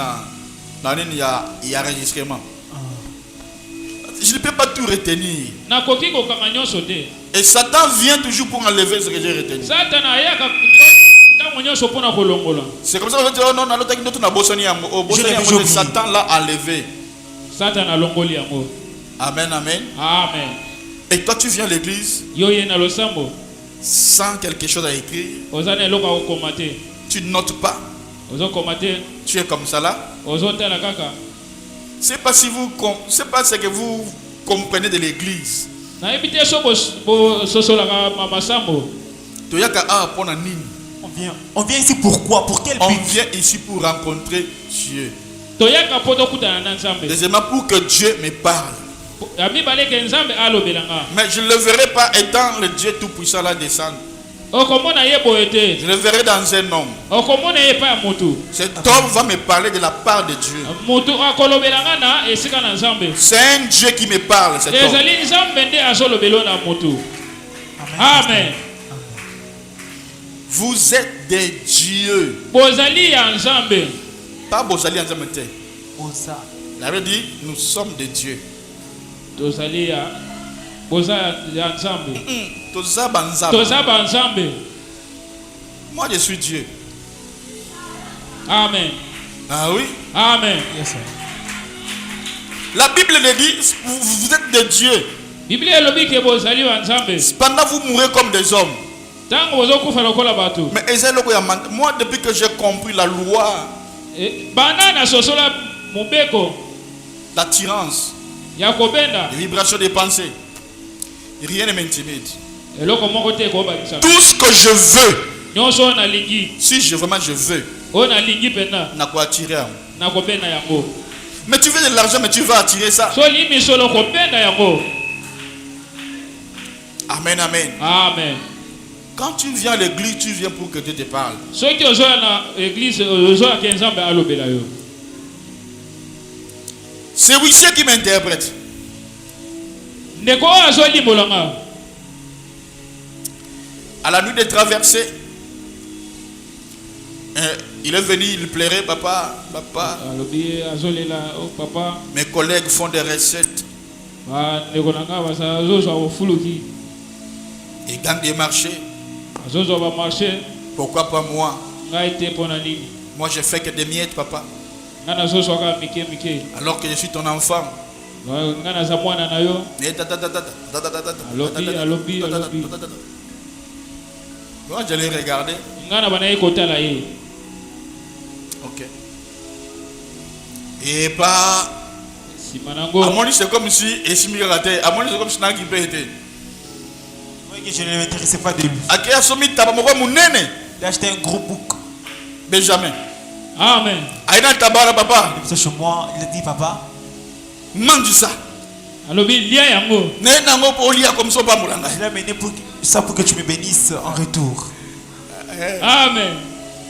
S1: y a enregistrement. Je ne peux pas tout retenir. Et Satan vient toujours pour enlever ce que j'ai retenu. C'est comme ça que Satan l'a enlevé. Amen, amen.
S2: Amen.
S1: Et toi tu viens à l'église sans quelque chose à écrire. Tu ne notes pas. Tu es comme ça là. C'est pas si vous, c'est pas ce que vous comprenez de l'église.
S3: On vient ici pourquoi? Pour quel but?
S1: On vient ici pour rencontrer Dieu. Deuxièmement, pour que Dieu me parle. Mais je ne le verrai pas étant le Dieu tout-puissant là descendre. Je le verrai dans un homme. Cet homme va me parler de la part de Dieu. C'est un Dieu qui me parle, cet homme.
S2: Amen.
S1: Vous êtes des dieux. Pas Bozali en Zambé. La Bible dit, nous sommes des dieux. Moi je suis Dieu.
S2: Amen.
S1: Ah oui?
S2: Amen.
S3: Yes, sir.
S1: La Bible le dit, vous êtes des dieux. Cependant vous mourrez comme des hommes. Mais moi depuis que j'ai compris la loi, l'attirance, les vibrations des pensées, rien ne m'intimide. Tout ce que je veux, si vraiment je veux, n'a quoi attirer. Mais tu veux de l'argent, mais tu vas attirer ça. Amen, amen.
S2: Amen.
S1: Quand tu viens à l'église, tu viens pour que Dieu te parle. C'est Wissé qui m'interprète. À la nuit des traversées, il est venu, il plairait, papa. Mes collègues font des recettes. Ils gagnent des marchés. Pourquoi pas moi? Moi je fais que des miettes, papa. Alors que je suis ton enfant. Moi je l'ai regardé. Ok. Et pas. À mon c'est comme si. Et si je raté. À mon c'est comme si je n'avais pas été.
S3: Je ne m'intéressais pas de lui.
S1: Il a
S3: acheté un gros bouc.
S1: Benjamin.
S2: Amen.
S1: Aïna tabara papa.
S3: Il chez moi, il a dit papa.
S1: Mange ça.
S3: Je l'ai amené pour ça pour que tu me bénisses en retour.
S2: Amen.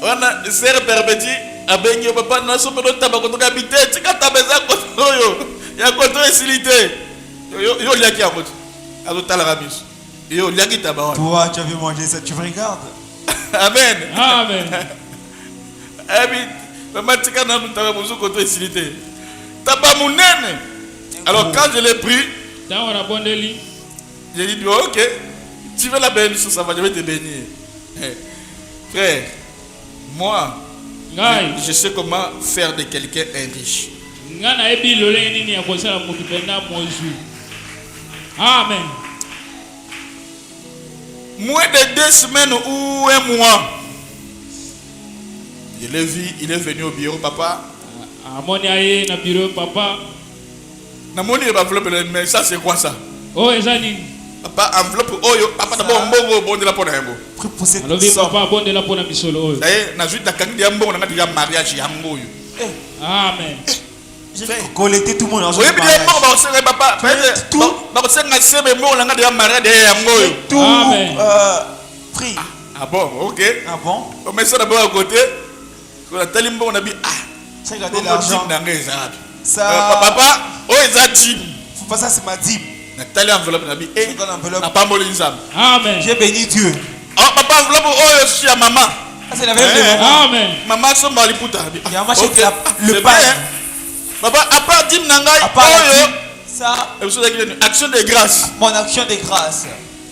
S1: On a sœur perpétue. Abenyo papa na so pedo tabako to habiter. Tika tabeza koto yo. Ya koto esilité. Yo liaki amoto. Azotala ramis.
S3: Toi, tu avais mangé ça, tu me regardes.
S1: Amen.
S2: Amen.
S1: Alors quand je l'ai pris, j'ai dit ok, tu veux la bénédiction, ça va, je vais te bénir. Frère, moi, je sais comment faire de quelqu'un un riche.
S2: Amen.
S1: Moins de 2 semaines ou 1 mois. Je l'ai vu, il est venu au bureau, papa.
S2: Amoni na bureau papa.
S1: Namoni enveloppe, mais ça c'est quoi ça?
S2: Oh ezali.
S1: Papa enveloppe oyo, papa d'abord mbongo bon de la pona yambo.
S2: Alors papa bon de la pona bisolo oyo.
S1: D'ailleurs, na juit na kangi ya mbongo na ngati mariage yambo oyo.
S2: Amen.
S3: J'ai collecté tout le monde.
S1: Oui, bien mbongo ba osenge papa. Tout ba osenga sebe mbongo na ngati ya mariage yambo oyo.
S3: Tout prix.
S1: Ah bon, OK.
S3: Ah bon?
S1: On met ça d'abord à côté. Quand la tali mbongo na bi
S3: c'est regardez l'argent.
S1: Ça papa, oh ezati.
S3: Faut pas ça c'est ma dîme.
S1: Nathalie enveloppe na bi na pas molé nzam.
S2: Amen.
S3: J'ai béni Dieu.
S1: Oh papa enveloppe oh yo si à maman.
S3: C'est la vérité.
S2: Amen.
S1: Maman so mali puta.
S3: Il y a marché le pain.
S1: Papa à part dîme na ngai oh
S3: ça
S1: action de grâce.
S3: Mon action de grâce.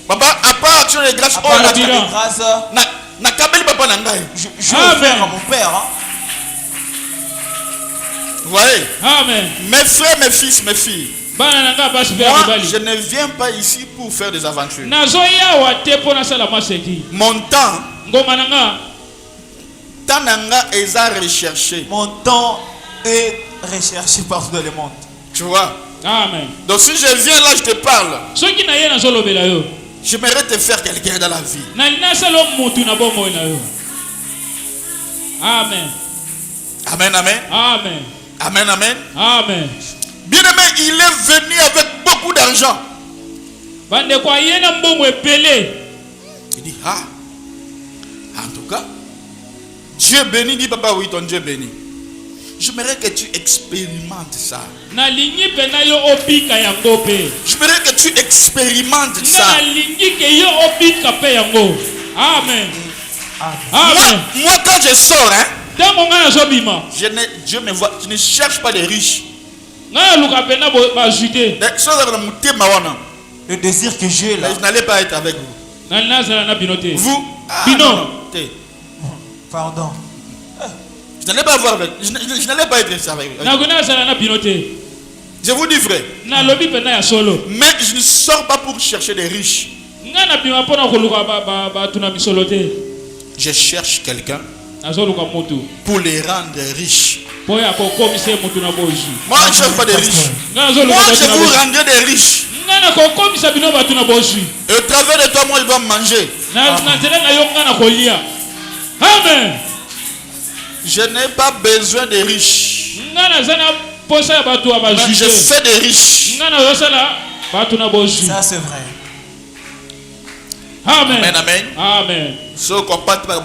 S1: Papa à part action de grâce oh
S3: la action de grâce.
S1: Na kabeli papa na ngai.
S3: Je vais faire à mon père hein.
S1: Vous voyez?
S2: Amen.
S1: Mes frères, mes fils, mes filles. Moi, je ne viens pas ici pour faire des aventures. Mon temps nanga est recherché.
S3: Mon temps est recherché partout dans le monde.
S1: Tu vois?
S2: Amen.
S1: Donc si je viens là, je te parle. J'aimerais te faire quelqu'un dans la vie.
S2: Amen.
S1: Amen, amen.
S2: Amen.
S1: Amen, amen.
S2: Amen.
S1: Bien aimé, il est venu avec beaucoup d'argent. Il dit, en tout cas, Dieu béni, dit papa, oui, ton Dieu béni. J'aimerais que tu expérimentes ça. J'aimerais que tu expérimentes ça.
S2: Amen. Amen.
S1: Moi quand je sors, Dieu me voit, je ne cherche pas les riches.
S3: Le désir que j'ai là.
S1: Je n'allais pas être avec vous. Vous?
S2: Non.
S3: Pardon.
S1: Je n'allais pas avoir avec. Je n'allais pas être avec vous. Je vous dis vrai. Mais je ne sors pas pour chercher des riches. Je cherche quelqu'un pour les rendre riches. Moi, je ne cherche pas des riches. Moi, je vous rendrai des riches. Et au travers de toi, moi, je dois manger.
S2: Amen.
S1: Je n'ai pas besoin de riches. Mais je fais des riches.
S3: Ça, c'est vrai.
S2: Amen.
S1: Amen, amen.
S2: Amen.
S1: So compact à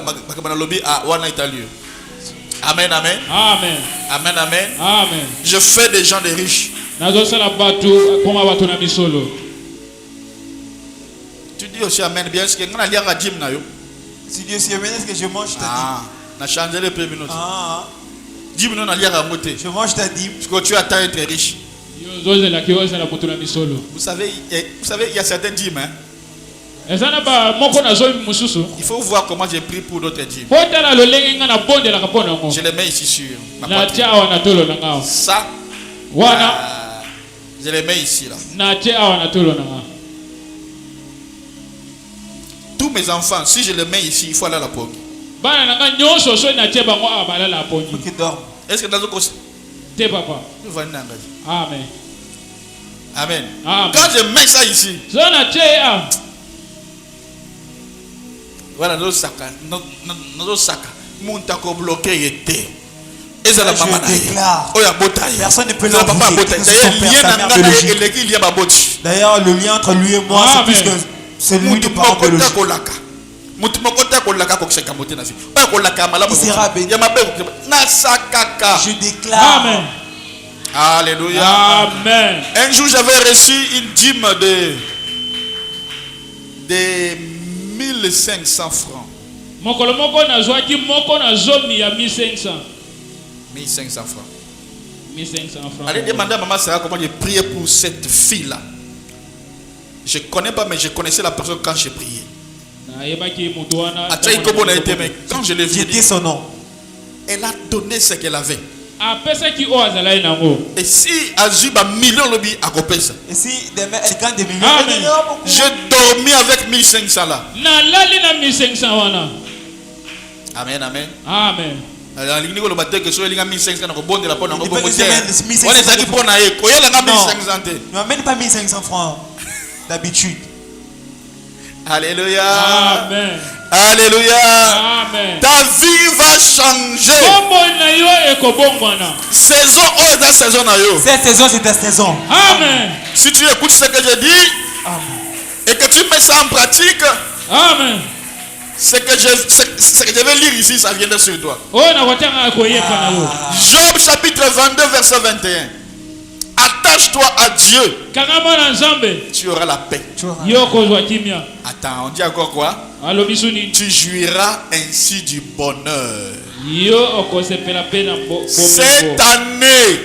S1: wana italien. Amen, amen.
S2: Amen.
S1: Amen, amen.
S2: Amen.
S1: Je fais des gens de riches. Tu dis aussi amen bien, est-ce que on a lié à gym na yo?
S3: Si Dieu s'y amène, est-ce que je mange ta dîme?
S1: On a changé les premières minutes. Dîme non a lié à monter.
S3: Je mange ta dîme.
S1: Parce que tu attends être riche. Vous savez, il y a certains dîmes, hein. Il faut voir comment j'ai pris pour d'autres dîmes. Je les mets ici sur ma poitrine. Ça, je les mets ici là. Tous mes enfants, si je les mets ici, il faut aller à la pomme. Est-ce que dans le côté?
S2: Amen.
S1: Amen. Quand je mets ça ici, voilà nos sacs, mon taco bloqué était. Et ça la maman
S3: personne ne peut l'embrouiller. D'ailleurs, le lien entre lui et moi, c'est plus que celui de parents biologiques. Il sera béni. Je déclare.
S2: Amen.
S1: Alléluia.
S2: Amen.
S1: Un jour, j'avais reçu une dîme de 1500 francs. 1500 francs. Allez demander à maman Sarah comment j'ai prié pour cette fille-là. Je ne connais pas, mais je connaissais la personne quand j'ai prié. Quand je l'ai vu,
S3: son nom.
S1: elle a donné ce qu'elle avait. Et si Azuba million lobby à Kopesa.
S3: Et si demain elle gagne des millions,
S1: j'ai dormi avec 1500 là. Amen, amen.
S2: Amen.
S1: Alors, il y a que sur les 1500 on bon de la bonne on bon. On est
S3: allé
S1: pour naïe. Quoi il y a 1500 té.
S3: Non, même pas 1500 francs d'habitude.
S1: Alléluia.
S2: Amen.
S1: Alléluia.
S2: Amen.
S1: Ta vie va changer. Saison oh dans saison na yo.
S3: Cette saison c'est ta saison.
S2: Amen.
S1: Si tu écoutes ce que je dis et que tu mets ça en pratique.
S2: Amen.
S1: Ce que je vais lire ici, ça vient de sur toi. Job chapitre 22 verset 21. Attache-toi à Dieu. Tu auras la paix. Attends, on dit encore quoi? Tu jouiras ainsi du bonheur. Cette année.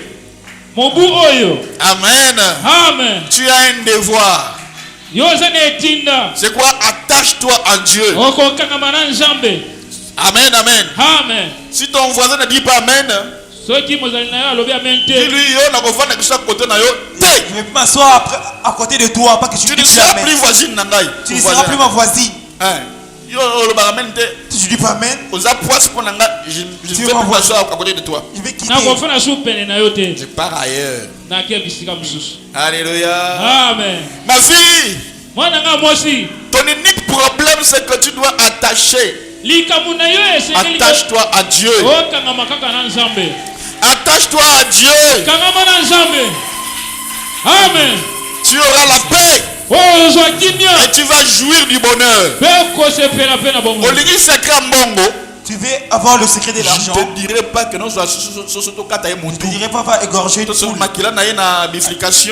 S1: Amen.
S2: Amen.
S1: Tu as un devoir. C'est quoi? Attache-toi à Dieu. Amen, amen.
S2: Amen.
S1: Si ton voisin ne dit pas amen, dis-lui, je
S3: vais m'asseoir à côté de toi, pas que tu
S1: ne seras plus voisine.
S3: Tu ne seras plus ma voisine.
S1: Si
S3: tu dis pas amen,
S1: je vais plus m'asseoir à côté de toi.
S3: Je vais quitter.
S1: Je pars ailleurs. Alléluia.
S2: Amen.
S1: Ma fille, ton unique problème c'est que tu dois attacher. Attache-toi à Dieu. Attache-toi à Dieu.
S2: Amen.
S1: Tu auras la paix. Et tu vas jouir du bonheur.
S3: Tu veux avoir le secret de l'argent.
S1: Je ne te dirai pas que nous sommes
S3: Je te dirai pas va égorger tout le monde.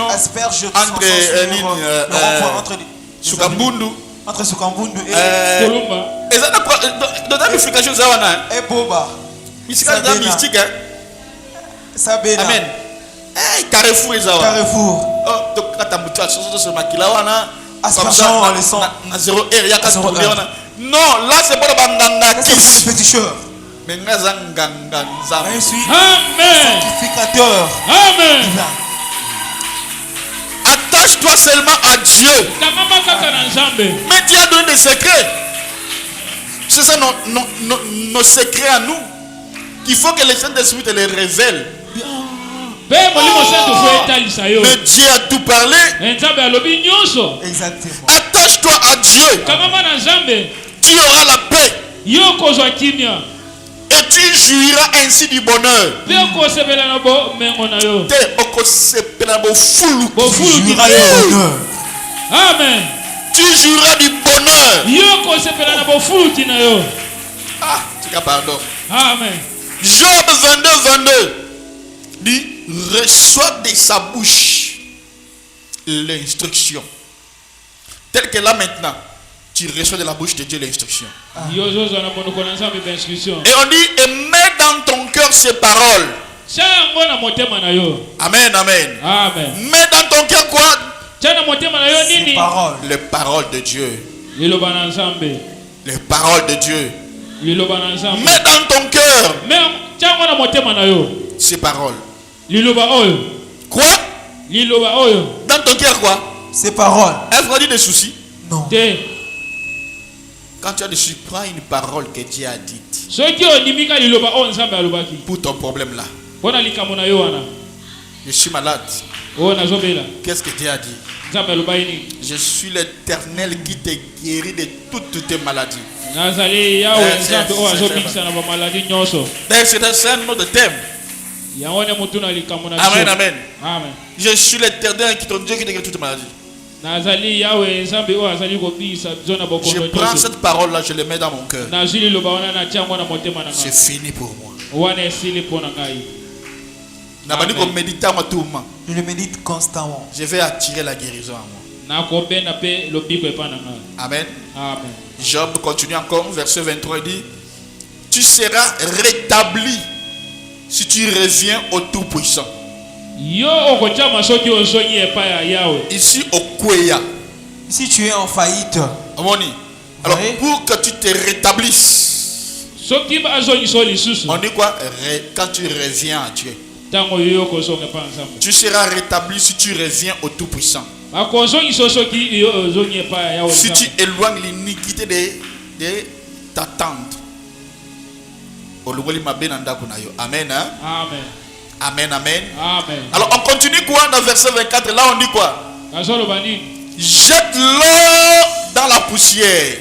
S3: Asperge
S1: entre Sukambundu.
S3: Entre Sukambundu et
S1: dans la bifurcation ça wana.
S3: Et Boba.
S1: Mystique.
S3: Sabena.
S1: Amen. Carrefour ça wana.
S3: Carrefour.
S1: Oh, donc katambuta sur makila wana.
S3: Aspergeant le sang.
S1: Na 0 heure ya ka tourner wana. Non, là c'est pas le banganga kiss.
S3: Péticheur.
S1: Mais ngaza nganga nza.
S3: Je suis
S2: Amen.
S3: sacrificateur.
S2: Amen.
S1: Attache-toi seulement à Dieu. Mais Dieu a donné des secrets. C'est ça nos secrets à nous. Il faut que les Saint-Esprit te les révèlent. Mais Dieu a tout parlé.
S3: Exactement.
S1: Attache-toi à Dieu. Tu auras la paix. Et tu jouiras ainsi du bonheur.
S3: Tu jouiras du bonheur.
S2: Amen.
S1: Tu jouiras du bonheur. Ah, tu as pardon.
S2: Amen.
S1: Job 22, 22 dit, reçois de sa bouche l'instruction. Tel que là maintenant, tu reçois de la bouche de Dieu l'instruction. Et on dit, et mets dans ton cœur ces paroles. Amen, amen.
S2: Amen.
S1: Mets dans ton cœur quoi?
S3: Ces paroles.
S1: Les paroles de Dieu. Les paroles de Dieu. Mets dans ton cœur ces paroles. Quoi? Dans ton cœur quoi?
S3: Ces paroles.
S1: Est-ce qu'on dit des soucis?
S3: Non.
S1: Quand tu as des soucis, prends une parole que Dieu a dite. Pour ton problème là. Je suis malade. Qu'est-ce que Dieu a dit? Je suis l'Éternel qui te guérit de toutes tes maladies. C'est un autre thème. Amen, amen. Je suis l'Éternel qui te guérit de toutes tes maladies. Je prends cette parole là, je le mets dans mon cœur. C'est fini pour moi.
S3: Je le médite constamment.
S1: Je vais attirer la guérison à moi. Amen.
S2: Amen.
S1: Job continue encore, verset 23, il dit, tu seras rétabli si tu reviens au Tout-Puissant. Ici au Kweya.
S3: Si tu es en faillite.
S1: Alors pour que tu te rétablisses, On dit quoi? Quand tu reviens à Dieu. Tu seras rétabli si tu reviens au Tout-Puissant. Si tu éloignes l'iniquité de ta tente. Amen. Hein? Amen. Amen, amen.
S2: Amen.
S1: Alors on continue quoi dans verset 24? Là on dit quoi? Jette-le dans la poussière.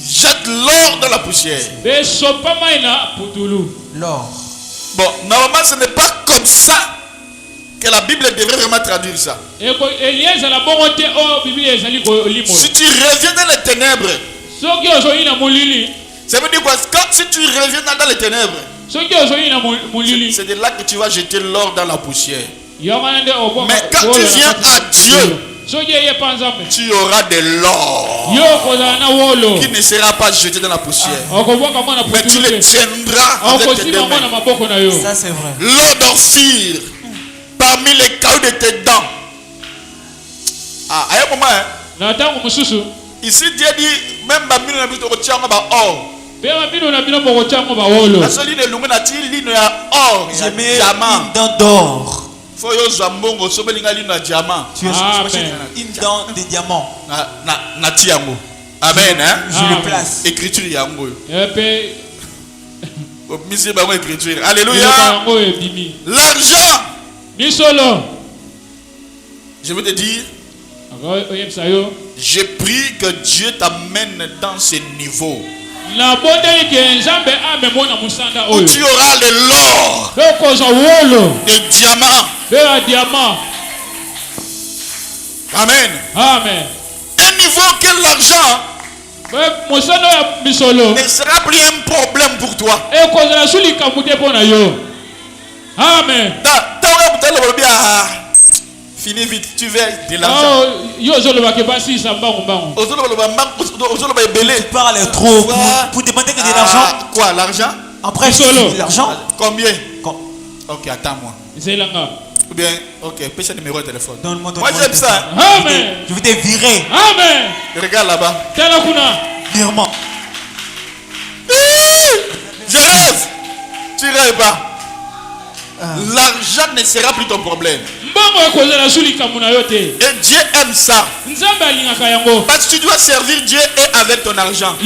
S1: Jette l'or dans la poussière.
S3: L'or.
S1: Bon, normalement ce n'est pas comme ça que la Bible devrait vraiment traduire ça. Si tu reviens dans les ténèbres, ça veut dire quoi? Quand si tu reviens dans les ténèbres, c'est de là que tu vas jeter l'or dans la poussière. Mais quand tu viens à Dieu, tu auras de l'or qui ne sera pas jeté dans la poussière, mais tu le tiendras avec tes deux mains.
S3: Ça c'est vrai.
S1: L'or d'Ophir parmi les cailloux de tes dents. Ah, à un moment, hein? Ici Dieu dit même or. La seule ligne longue na ti ligne ya or,
S3: J'ai mis
S1: diamant.
S3: une dent d'or.
S1: Faut yo zambongo sobelinga ligne na diamant.
S3: Tu as une dent de diamant.
S1: Na ti yango. Amen, hein?
S3: Je le place.
S1: Écriture yango. Mise ba écriture. Alléluia. L'argent. Je veux te dire, je prie que Dieu t'amène dans ce niveau où tu auras de l'or, des diamants. Amen.
S2: Amen.
S1: Un niveau que l'argent ne sera plus un problème pour toi.
S2: Amen.
S1: Fini vite, tu veux de l'argent.
S3: Tu parles trop pour demander que de l'argent.
S1: Quoi, l'argent?
S3: Après, l'argent.
S1: Combien? Ok, attends-moi. Ou bien, ok, pêche un numéro de téléphone.
S3: Donne-moi ton
S1: Moi
S3: numéro
S1: j'aime
S3: de
S1: ça.
S2: Amen.
S3: Je vais te virer.
S2: Amen.
S1: Regarde là-bas.
S3: Virement.
S1: Je rêve. Tu rêves pas. L'argent ne sera plus ton problème. Et Dieu aime ça. Parce que tu dois servir Dieu et avec ton argent.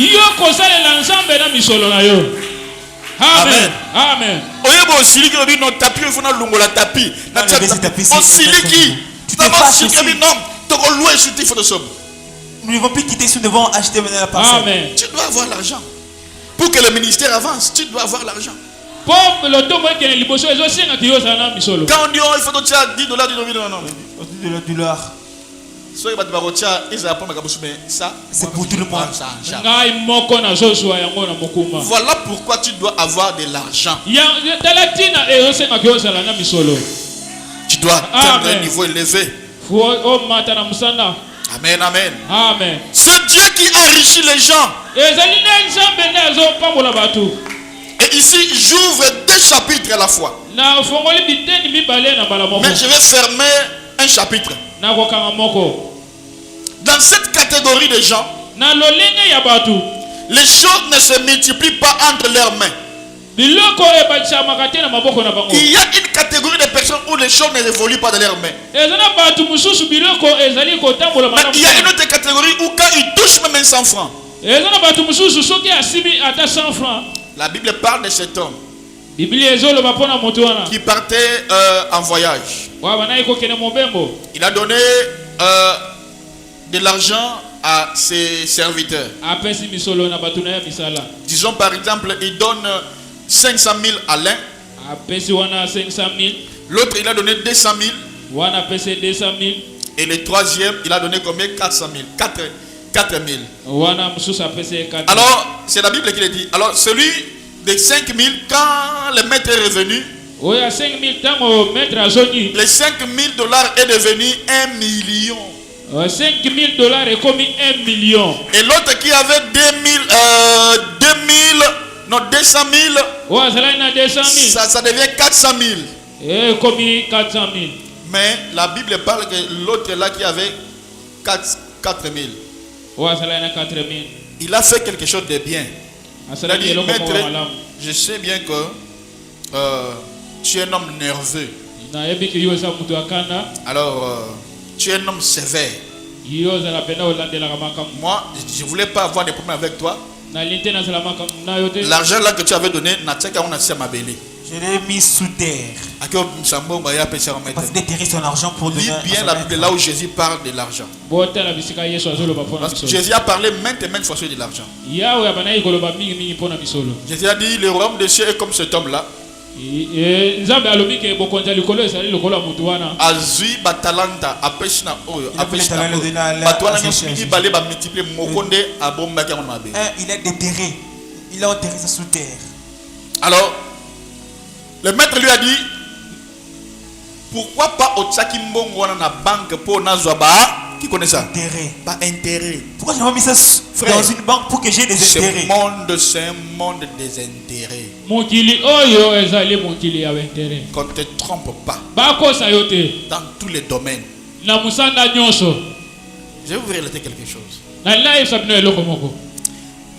S2: Amen. Amen.
S3: Nous ne devons plus quitter ce, nous devons acheter maintenant la parcelle.
S2: Amen.
S1: Tu dois avoir l'argent. Pour que le ministère avance, tu dois avoir l'argent. Quand on dit oh, il faut $10,
S3: c'est pour tout le monde.
S1: Voilà pourquoi tu dois avoir de l'argent. Tu dois atteindre un niveau élevé. Amen, amen.
S2: Amen.
S1: C'est Dieu qui enrichit les gens. Et ici, j'ouvre 2 chapitres à la fois. Mais je vais fermer un chapitre. Dans cette catégorie de gens, les choses ne se multiplient pas entre leurs mains. Il y a une catégorie de personnes où les choses ne évoluent pas dans leurs mains. Mais il y a une autre catégorie où quand ils touchent même 100 francs. La Bible parle de cet homme qui partait en voyage. Il a donné de l'argent à ses serviteurs. Disons par exemple, il donne 500 000 à l'un. L'autre, il a donné 200 000. Et le troisième, il a donné combien? 400 000. 4 000. Alors, c'est la Bible qui le dit. Alors, celui de 5 000, quand le maître est revenu, les 5 000 $ est devenu 1 million.
S2: 5 000 $ est comme 1 million.
S1: Et l'autre qui avait 200 000, ça devient 400 000.
S2: Comme 400 000.
S1: Mais la Bible parle que l'autre là qui avait 4 000. Il a fait quelque chose de bien. Il a dit, maître, je sais bien que tu es un homme nerveux. Alors, tu es un homme sévère. Moi, je ne voulais pas avoir des problèmes avec toi. L'argent là que tu avais donné,
S3: je l'ai mis sous terre. Parce d'éterrer son argent pour donner.
S1: Lis bien la Bible là où Jésus parle de l'argent. Parce que Jésus a parlé maintes et maintes fois sur de l'argent. Jésus a dit, le royaume des cieux est comme cet homme là. Azui batalanta apeshna oyo apeshna batwana nyosiki balé ba multiplier mokonde abomba ki amona mabe.
S3: Il est déterré. Il a enterré ça sous terre.
S1: Alors le maître lui a dit, pourquoi pas au tsaki mbongo wana na banque pour nazwa ba qui connaît ça?
S3: Intérêt.
S1: Pas intérêt.
S3: Pourquoi j'ai pas mis ça dans une banque pour que j'ai des intérêts?
S1: Ce monde, c'est un monde des intérêts. Qu'on ne te trompe pas. Dans tous les domaines. Je vais vous relater quelque chose.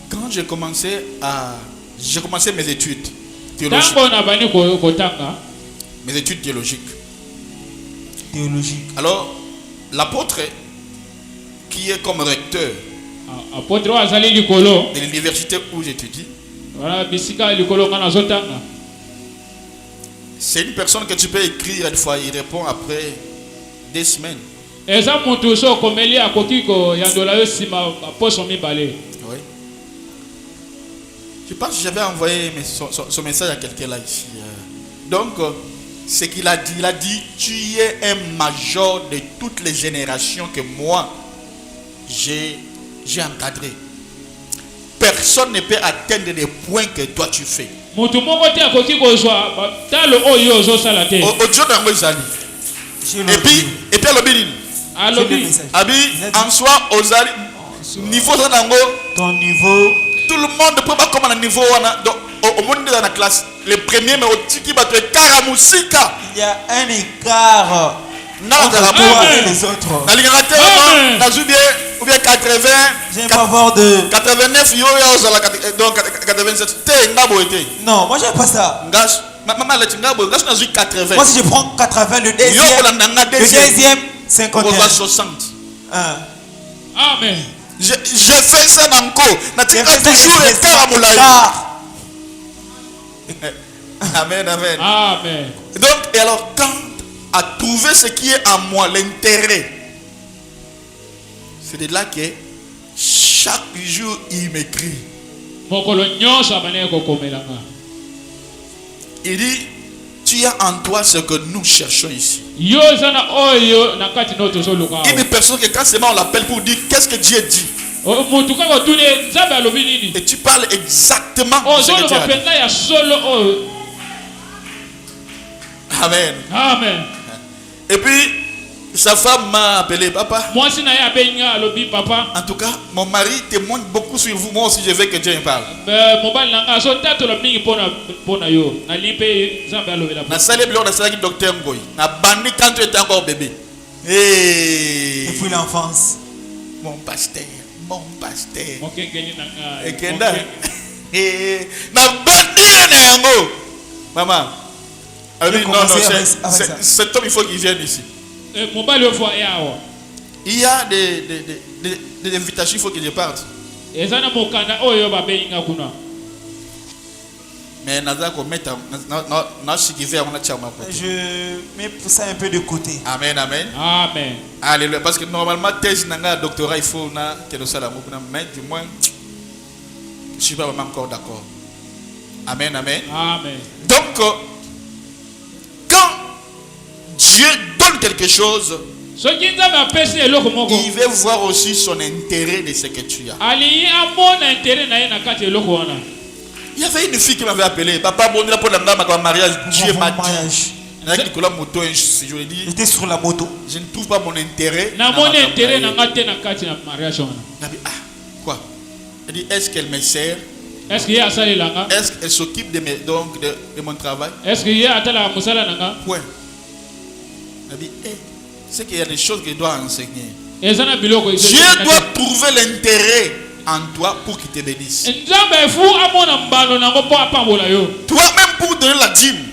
S1: Quand j'ai commencé mes études théologiques. Mes études théologiques. Alors, l'apôtre qui est comme recteur de l'université où j'étudie, c'est une personne que tu peux écrire une fois, il répond après des semaines. Oui. Je pense que j'avais envoyé son message à quelqu'un là ici. Donc, ce qu'il a dit, tu es un major de toutes les générations que moi j'ai encadré. Personne ne peut atteindre les points que toi tu fais. Et puis en soi niveau
S3: ton niveau,
S1: tout le monde peut pas comme un niveau au monde de la classe les premiers mais au tiki ba te karamusika.
S3: Il y a un écart entre toi et les autres.
S1: Ou bien 80,
S3: j'aime pas voir de
S1: 89 donc 87.
S3: Non, moi j'aime pas ça.
S1: Moi
S3: si je prends 80, le deuxième 51.
S1: 60.
S2: Amen.
S1: Je fais ça dans co. Toujours Amen, amen.
S2: Amen.
S1: Donc, et alors, quand à trouver ce qui est en moi, l'intérêt, c'est de là que chaque jour il m'écrit. Il dit, tu as en toi ce que nous cherchons ici. Une personne que quand c'est moi on l'appelle pour dire qu'est-ce que Dieu dit. Et tu parles exactement de ce que Dieu a dit. Amen.
S2: Amen.
S1: Et puis sa femme m'a appelé papa. En tout cas, mon mari témoigne beaucoup sur vous. Moi aussi, je veux que Dieu en parle. Na salle blanc, na salle docteur Ngoy. Na bandi quand tu étais encore bébé.
S3: Depuis l'enfance.
S1: Mon pasteur.
S3: Et
S1: Kenda. Na bandi na yango. Maman. Non, cet homme il faut qu'il vienne ici. Il y a des invitations, il faut que je parte. Mais
S3: je mets ça un peu de côté.
S1: Amen, amen.
S2: Amen.
S1: Alléluia. Parce que normalement, thèse n'a doctorat, il faut que nous soyons mais du moins, je ne suis pas vraiment encore d'accord. Amen, amen.
S2: Amen.
S1: Donc, quand Dieu donne quelque chose, il veut voir aussi son intérêt de ce que tu as. Il y avait une fille qui m'avait appelé. Papa, bon, pour le mariage, Dieu m'a dit.
S3: J'étais sur la moto.
S1: Je ne trouve pas mon intérêt. Quoi? Elle dit, est-ce qu'elle me sert?
S2: Est-ce
S1: qu'elle s'occupe de mon travail? Point. Elle dit, c'est qu'il y a des choses qu'elle doit enseigner. Dieu doit trouver l'intérêt en toi pour qu'il te bénisse. Toi-même pour donner la dîme.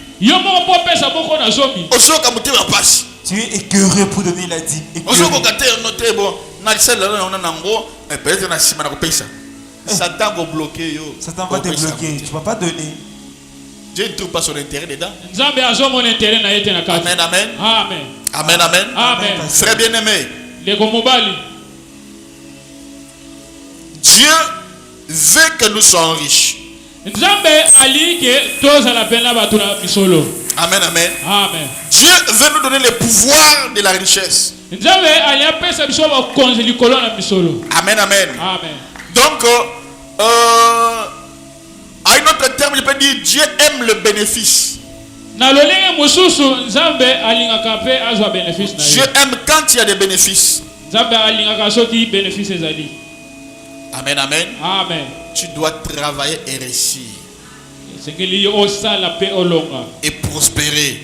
S3: Tu es écœuré pour donner la dîme.
S1: Satan va bloquer.
S3: Satan va te bloquer. Tu ne vas pas donner.
S1: Dieu ne trouve pas son intérêt dedans.
S2: Amen,
S1: amen.
S2: Amen.
S1: Amen, amen.
S2: Amen.
S1: Frère bien-aimé. Dieu veut que nous soyons riches. Amen, amen.
S2: Amen.
S1: Dieu veut nous donner le pouvoir de la richesse. Amen, amen.
S2: Amen.
S1: Donc, à un autre terme, je peux dire Dieu aime le bénéfice. Dieu aime quand il y a des bénéfices. Amen, amen.
S2: Amen.
S1: Tu dois travailler et réussir. Et prospérer.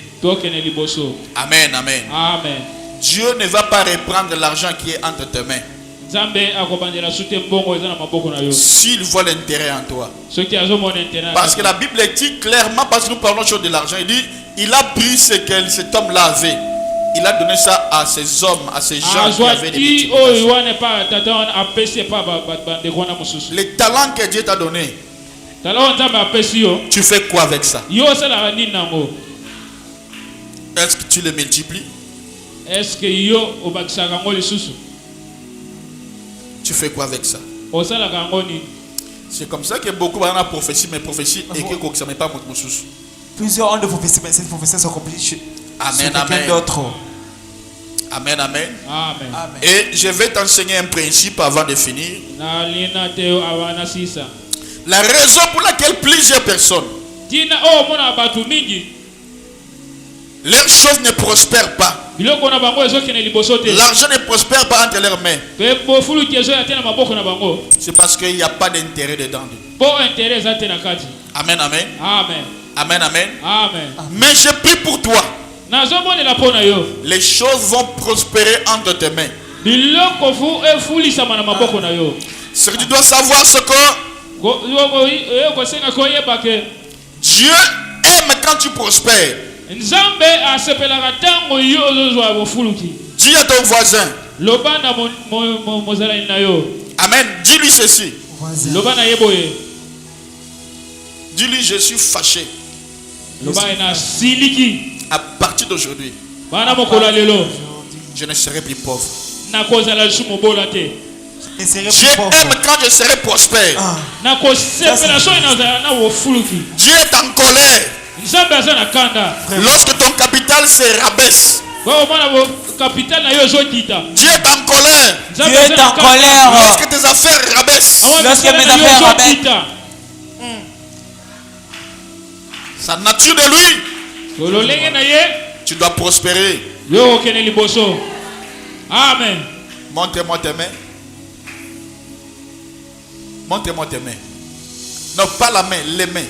S1: Amen, amen.
S2: Amen.
S1: Dieu ne va pas reprendre l'argent qui est entre tes mains. S'il voit l'intérêt en toi. Parce que la Bible dit clairement, parce que nous parlons de l'argent, il dit, il a pris ce que cet homme-là avait. Il a donné ça à ces hommes, à ces gens qui avaient des multiplications. Les talents que Dieu t'a donné, tu fais quoi avec ça? Est-ce que tu les multiplies? Tu fais quoi avec ça? C'est comme ça que beaucoup de prophéties, mais prophéties et que ça n'est pas mon sous.
S3: Plusieurs ont de prophéties, mais ces prophéties sont accomplies.
S1: Amen, amen. Amen, amen.
S2: Amen.
S1: Et je vais t'enseigner un principe avant de finir. La raison pour laquelle plusieurs personnes, leurs choses ne prospèrent pas. L'argent ne prospère pas entre leurs mains. C'est parce qu'il n'y a pas d'intérêt dedans. Amen, amen.
S2: Amen.
S1: Amen, amen.
S2: Amen.
S1: Mais je prie pour toi. Les choses vont prospérer entre tes mains. Ce que tu dois savoir, c'est que Dieu aime quand tu prospères. Dis à ton voisin. Amen. Dis-lui ceci. Dis-lui, je suis fâché. À partir d'aujourd'hui, je ne serai plus pauvre. Dieu aime quand je serai prospère. Dieu est en colère lorsque ton capital se rabaisse. Dieu est en colère.
S3: Dieu est en colère
S1: lorsque tes affaires rabaissent.
S3: Lorsque mes affaires rabaissent.
S1: Sa nature de lui, tu dois prospérer.
S2: Amen.
S1: Montre-moi tes mains. Montre-moi tes mains. Non, pas la main, les mains.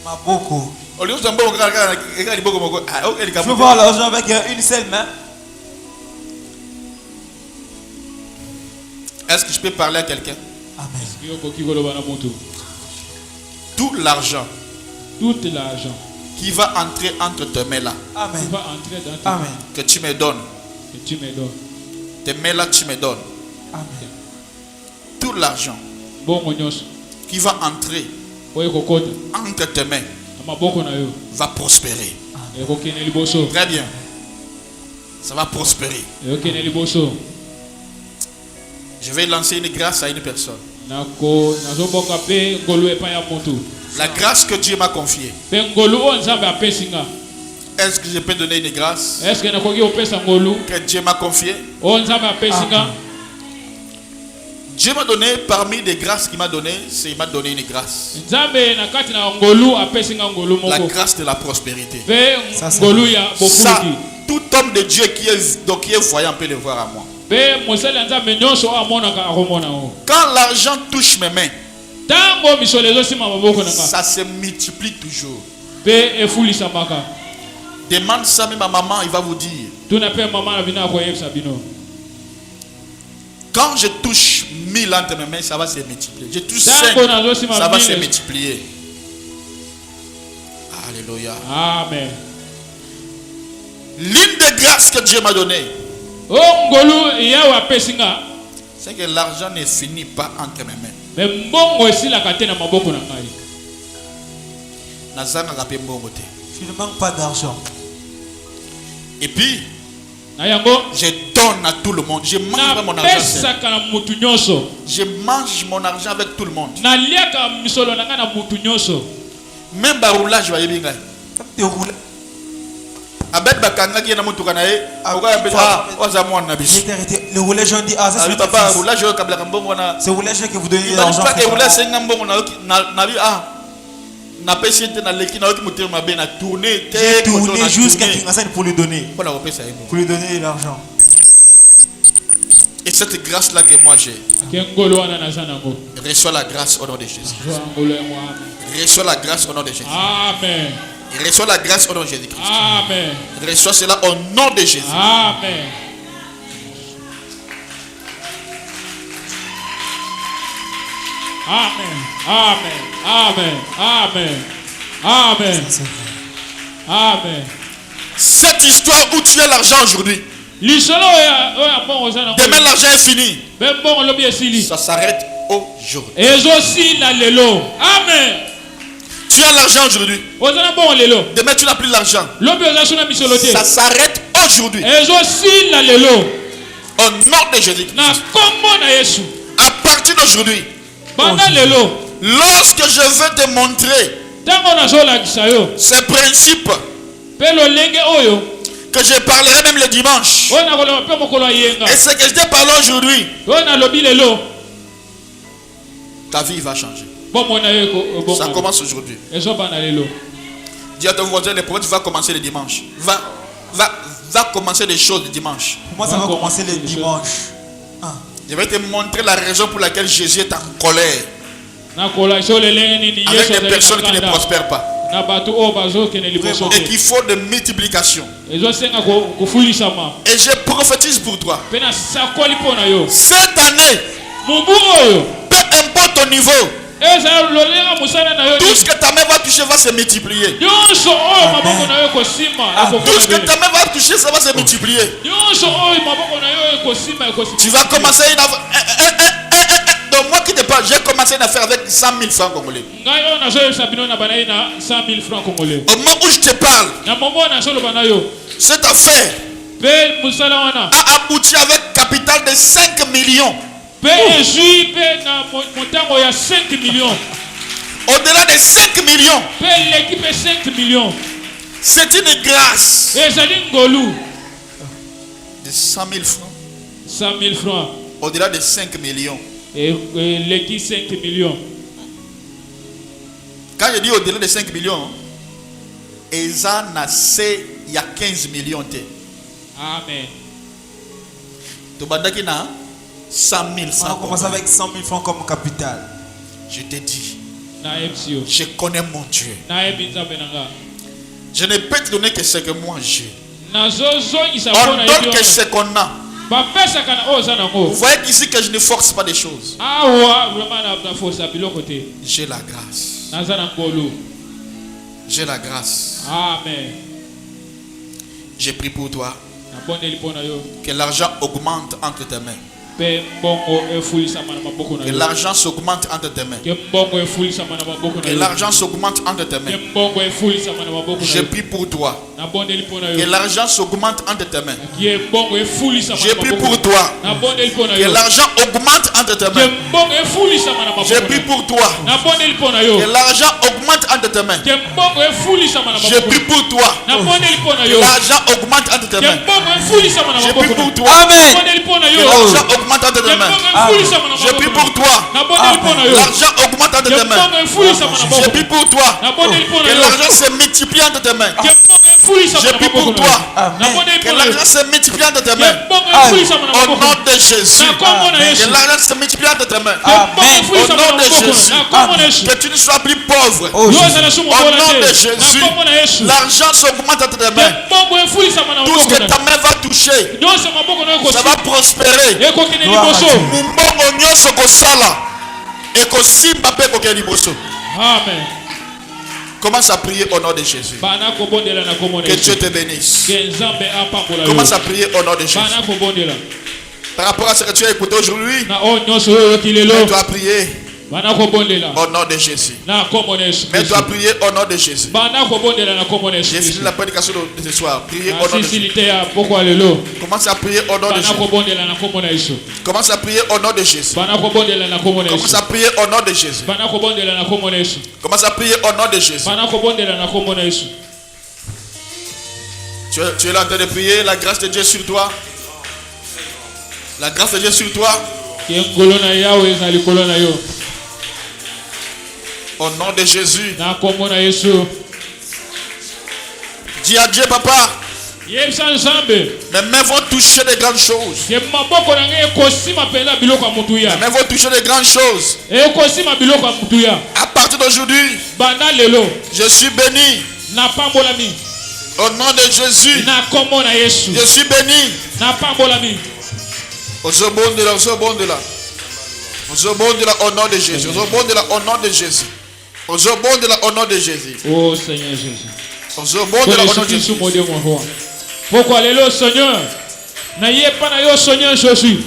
S3: Maboko.
S1: Je
S3: veux voir l'argent avec une seule main.
S1: Est-ce que je peux parler à quelqu'un?
S3: Amen.
S1: Tout l'argent
S2: qui
S1: va entrer entre tes mains là.
S3: Amen.
S1: Amen. Que tu me donnes. Tes mains là, tu me donnes.
S3: Amen.
S1: Tout l'argent qui va entrer entre tes mains va prospérer. Très bien. Ça va prospérer. Je vais lancer une grâce à une personne. La grâce que Dieu m'a confiée. Est-ce que je peux donner une grâce que Dieu m'a confiée? Dieu m'a donné, parmi les grâces qu'il m'a donné, il m'a donné une grâce. La grâce de la prospérité.
S3: Ça,
S1: tout homme de Dieu qui est voyant peut le voir à moi. Quand l'argent touche mes mains, ça se multiplie toujours. Demande ça même à maman, il va vous dire. Quand je touche 1000 entre mes mains, ça va se multiplier. Je touche 5, ça va se multiplier. Alléluia.
S2: Amen.
S1: L'une des grâces que Dieu m'a donnée, c'est que l'argent ne finit pas entre mes mains. Je
S3: ne manque pas d'argent.
S1: Et puis, je donne à tout le monde. Je mange mon argent. Je mange mon argent avec tout le monde. Même le roulage va y aller. Abed bakanga qui est dans mon toukanae.
S3: Le roulage on dit ah ça c'est
S1: papa roulage au câble rambon on
S3: c'est roulage que vous donnez l'argent.
S1: Pas que roulage c'est ngambon on a na pécité na leki na moteur ma bien a tourné
S3: jusqu'à pour lui donner.
S1: Voilà on peut ça
S3: pour lui donner l'argent.
S1: Et cette grâce là que moi j'ai. Reçois la grâce au nom de Jésus. Reçois la grâce au nom de Jésus.
S2: Amen.
S1: Reçois la grâce au nom de Jésus-Christ.
S2: Amen.
S1: Reçois cela au nom de Jésus.
S2: Amen. Amen. Amen. Amen. Amen. Amen. Amen.
S1: Cette histoire où tu as l'argent aujourd'hui, demain l'argent est fini. Ça s'arrête aujourd'hui.
S2: Amen.
S1: Tu as l'argent aujourd'hui. Demain tu n'as plus l'argent. Ça s'arrête aujourd'hui. Au nom de Jésus. À partir d'aujourd'hui, lorsque je veux te montrer ce principe que je parlerai même le dimanche, et ce que je te parle aujourd'hui, ta vie va changer. Ça commence aujourd'hui. Dis à ton voisin, le prophète va commencer le dimanche. Va commencer des choses le dimanche.
S3: Pour moi, ça va commencer le dimanche.
S1: Je vais te montrer la raison pour laquelle Jésus est en colère avec des personnes qui ne prospèrent pas. Et qu'il faut de multiplication. Et je prophétise pour toi. Cette année, peu importe ton niveau, tout ce que ta main va toucher va se multiplier. Tout ce que ta main va toucher, ça va se multiplier. Tu vas commencer donc moi qui te parle, j'ai commencé à faire avec 100 000 francs congolais. Au moment où je te parle, cette affaire a abouti avec capital de 5 millions. Au-delà de 5 millions, c'est une grâce de 100 000 francs.
S2: 100 000 francs.
S1: Au-delà de 5 millions.
S2: Et les 5 millions.
S1: Quand je dis au-delà de 5 millions, il y a 15 millions.
S2: Amen.
S1: Tu vas 100 000 francs.
S3: On commence avec 100 000 francs comme capital.
S1: Je te dis, je connais mon Dieu. Je ne peux te donner que ce que moi j'ai. On donne que ce qu'on a. Vous voyez qu'ici que je ne force pas des choses. J'ai la grâce. J'ai la grâce.
S2: Amen.
S1: J'ai pris pour toi que l'argent augmente entre tes mains. Que l'argent s'augmente entre tes mains. Que l'argent s'augmente entre tes mains. Je prie pour toi. Que l'argent s'augmente entre tes mains. Je prie pour toi. Que l'argent augmente entre tes mains. Je prie pour toi. Que l'argent augmente entre tes mains. Je prie pour toi. Que l'argent augmente entre tes mains. Je prie pour toi.
S3: Amen.
S1: Que l'argent augmente entre tes mains. Je prie pour toi. L'argent augmente entre tes mains. Je prie pour toi. Que l'argent se multiplie entre tes mains. Je prie pour toi. Que l'argent se multiplie entre tes mains. Au nom de Jésus. Que l'argent se multiplie entre tes mains. Au nom de Jésus. Que tu ne sois plus pauvre. Au nom de Jésus. L'argent s'augmente entre tes mains. Tout ce que ta main va toucher, ça va prospérer. Amen. Commence à prier au nom de Jésus. Que Dieu te bénisse. Commence à prier au nom de Jésus. Par rapport à ce que tu as écouté aujourd'hui, tu dois prier au nom de Jésus. Mais tu dois prier au nom de Jésus. J'ai fini la prédication de ce soir. Priez au nom de Jésus. Commence à prier au nom de Jésus. Commence à prier au nom de Jésus. Commence à prier au nom de Jésus. Commence à prier au nom de Jésus. Tu es là en train de prier. La grâce de Dieu sur toi. La grâce de Dieu sur toi. Au nom de Jésus. Dis à Dieu, papa. Mes mains vont toucher des grandes choses. Mes mains vont toucher des grandes choses. À partir d'aujourd'hui, je suis béni. Au nom de Jésus, je suis béni. Au nom de Jésus. Au nom de Jésus. Au nom de Jésus.
S2: Oh Seigneur Jésus. Pourquoi aller au Seigneur? N'ayez pas na yo Seigneur Jésus.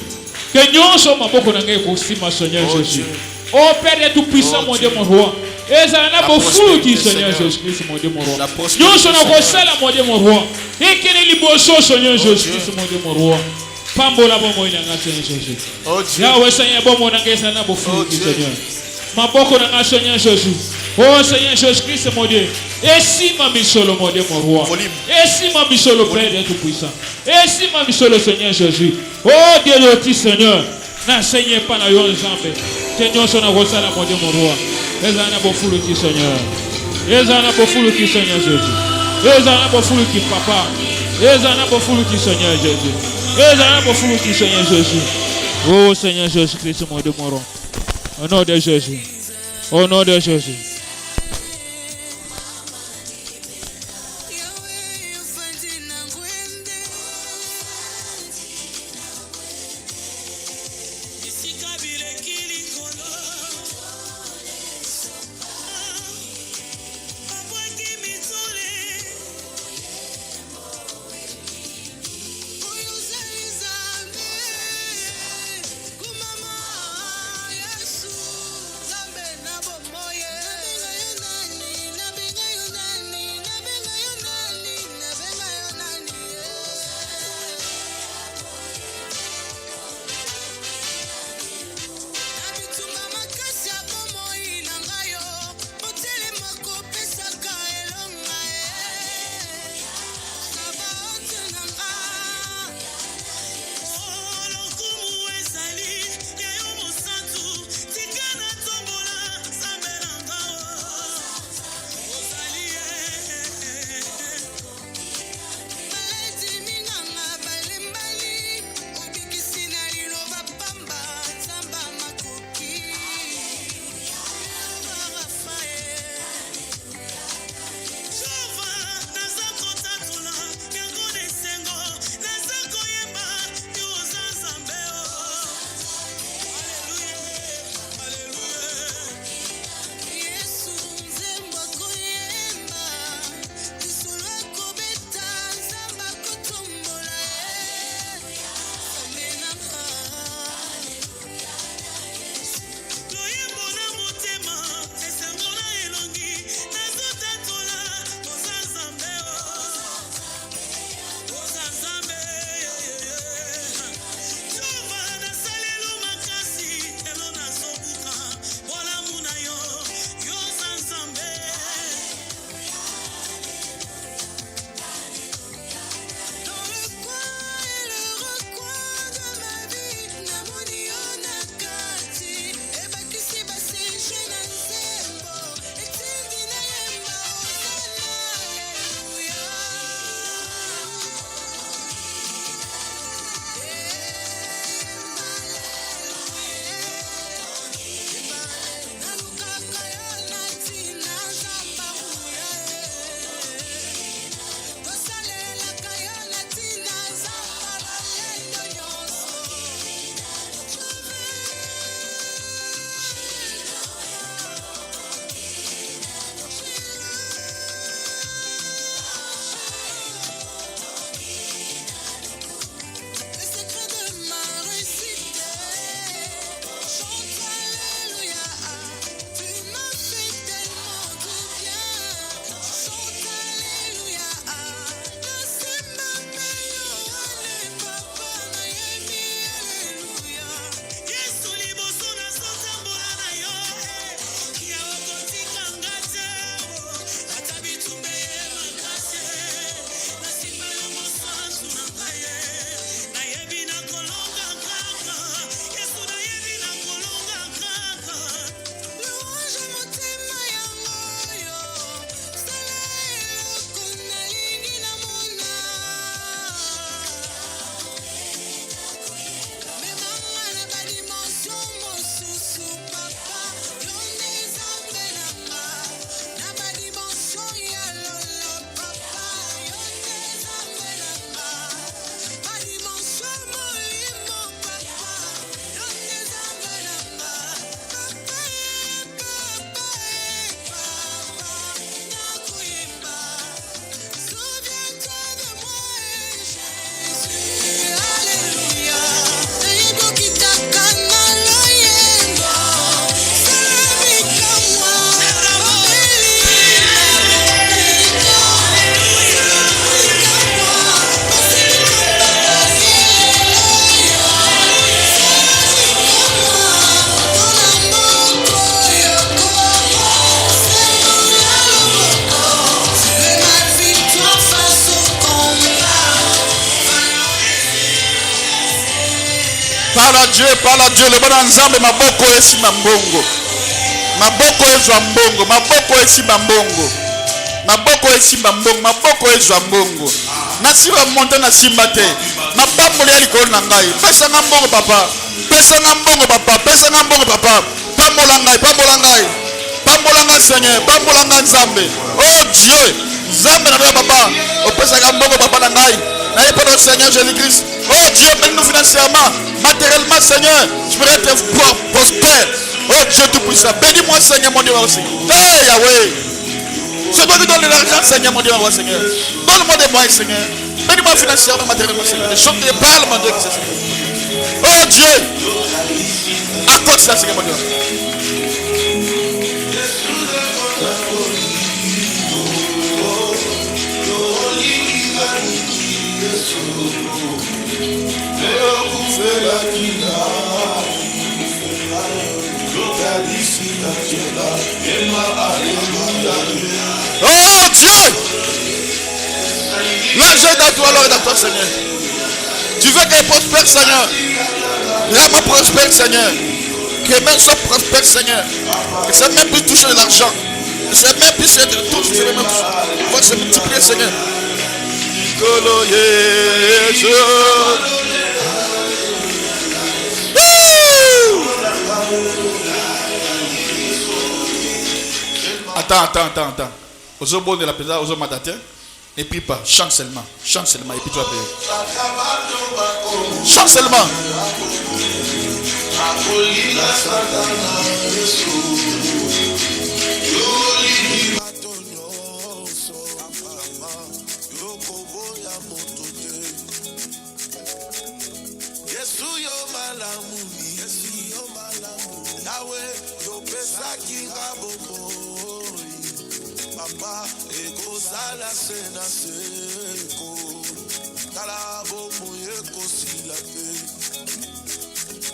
S2: Que nous sommes beaucoup dans les ma Seigneur Jésus. Oh Père tout puissant mon Dieu mon roi. Et ça n'a pas fou qui Seigneur Jésus mon Dieu mon roi. Nous sommes au ciel mon Dieu mon roi. Et qu'il est libre Seigneur Jésus mon Dieu mon roi. Pambola bomo inanga Seigneur Jésus. Yahweh Seigneur bomo nanga sana bo fou qui Seigneur. Maboko nanga Seigneur Jésus. Oh Seigneur Jésus-Christ mon Dieu. Et si ma misolo mon Dieu mon roi. Et si ma misolo Père tout puissant. Et si ma misolo Seigneur Jésus. Oh Dieu le petit Seigneur. N'enseignez pas na yo nzambe. Seigneur sona rosala mon Dieu mon roi. Ezana bo fou qui Seigneur. Ezana bo fou qui Seigneur Jésus. Ezana bo fou qui papa. Ezana bo fou qui Seigneur Jésus. Ezana bo fou qui Seigneur Jésus. Oh Seigneur Jésus-Christ mon Dieu mon roi. Au nom de Jésus. Au nom de Jésus.
S4: Moye
S1: à Dieu, parle à Dieu. Le bon ensemble, ma boko esi mambongo. Ma boko ezwa mbongo, ma boko esi mambongo. Ma boko esi mambongo, ma boko ezwa mbongo. Na siba monte na simba te. Na pambola ya likolo na ngai. Pesa nga mbongo papa. Pesa nga mbongo papa. Pesa nga mbongo papa. Pambola ngai, pambola ngai. Pambola ngai Seigneur, pambola ngai Nzambe. Oh Dieu, Nzambe na ngai papa. Opesa nga mbongo papa na ngai. Na yepa le Seigneur Jésus-Christ. Oh Dieu, bénis-nous financièrement, matériellement Seigneur. Je voudrais être prospère. Oh Dieu tout-puissant, bénis-moi Seigneur mon Dieu aussi. Hey Yahweh. C'est toi qui donnes de l'argent Seigneur mon Dieu Seigneur. Donne-moi des moyens Seigneur. Bénis-moi financièrement, matériellement Seigneur. Les choses que parle mon Dieu. Oh Dieu. Accorde ça Seigneur mon Dieu. Oh Dieu, l'argent est dans toi, alors est dans toi Seigneur. Tu veux qu'elle prospère Seigneur. Rends-moi prospère Seigneur. Que même soit prospère Seigneur. Que ça même plus toucher de l'argent. Que ça même plus toucher de tout. Que ça même plus se multiplier Seigneur. Attends. Aux bon de la pédale, aux madatin. Et puis pas, chante seulement, et puis tu vas payer. Chante seulement.
S4: Papa eko sala sena seko kala bomo eko sila pe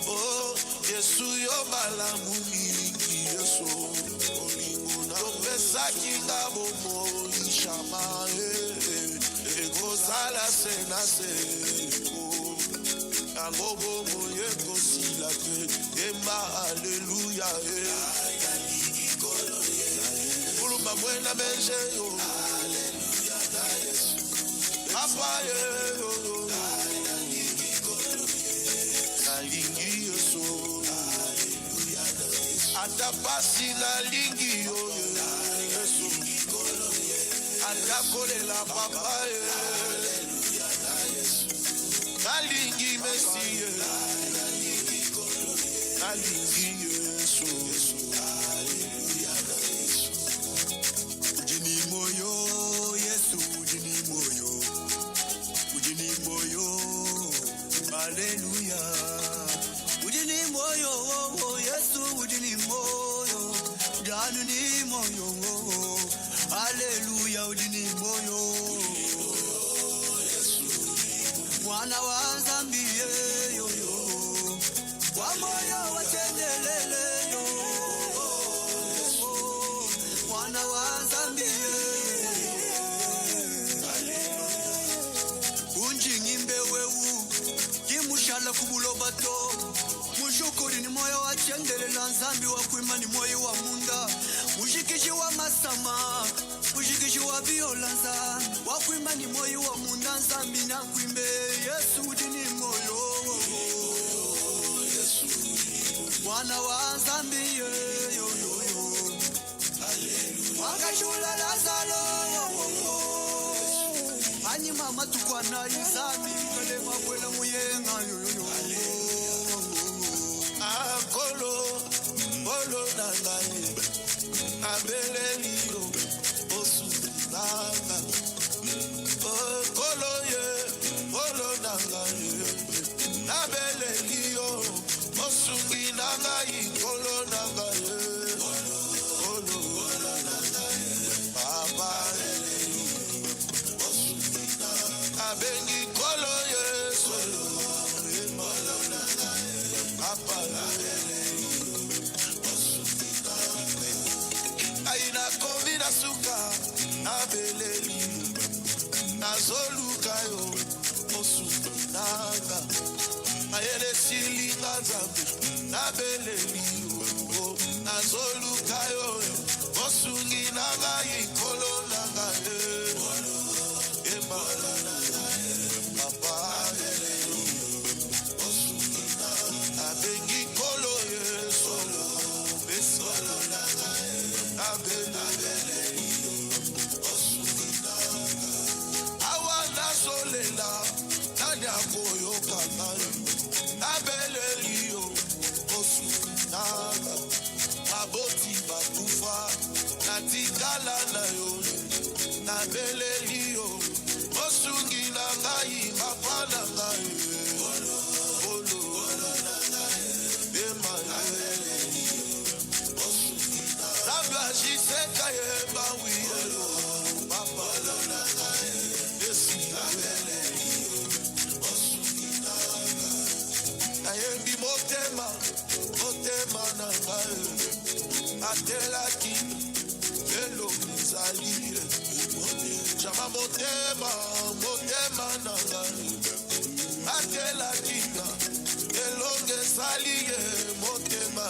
S4: oh Yesu yo malamu mingi Yesu olingo na pesa kinga bomo ishama eko sala sena seko kala bomo eko sila pe ema haleluya Buena benje yo, hallelujah, da Yesu, Papa yo, nalingi Yesu, hallelujah, da Yesu, atapasi nalingi yo, Yesu, atakole la Papa yo, hallelujah, da Yesu, nalingi Messi yo, nalingi Yesu.
S5: Hallelujah. Ujini moyo, Yesu ujini moyo, janu ni moyo. Hallelujah, ujini moyo. Mwana wa Zambi yo. Wa moyo wa tendelele yo. Mwana wa Zambi unjingimbe wewu kimushala kubuloba to mushukuri ni moyo wa chendele la Nzambi wa kuima ni moyo wa munda mushikishi wa masama mushikishi wa violanza wa kuima ni moyo wa munda Nzambi na kuimbe Yesu dini moyo mwana wa Nzambi yo wakashula Lazaro ani mama tukwana Nzambi kale makwela muyenga yo
S4: akolo bolo nangaye abelelio osunanga kolo ye bolo nangaye abelelio osungi nangaye kolo nangaye kolo nangaye baba abengi kolo Yesu bolo nangaye papa aina komina suka abeleli nazoluka yo osunanga mayele silinga nzambe nabeleliyo nazolukayo osungi nangai kolo nangai papa abengi kolo solo besolo nabeleliyo awana solela nanya koyoka nayo nabeleliyo osunga maboti bakufa natikala nayo nabeleliyo osungi na ngai papa na ngai Jiseka ye bawiyelo papa na ngai esi nabeleliyo osunga ayembi motema na ngai atelaki elo mzaliye chama motema na ngai atelaki elonge saliye motema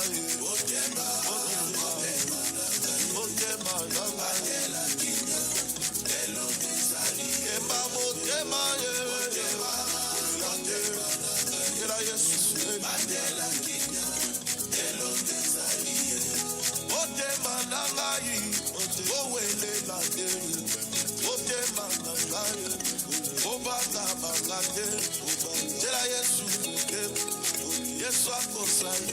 S4: Yesu akosai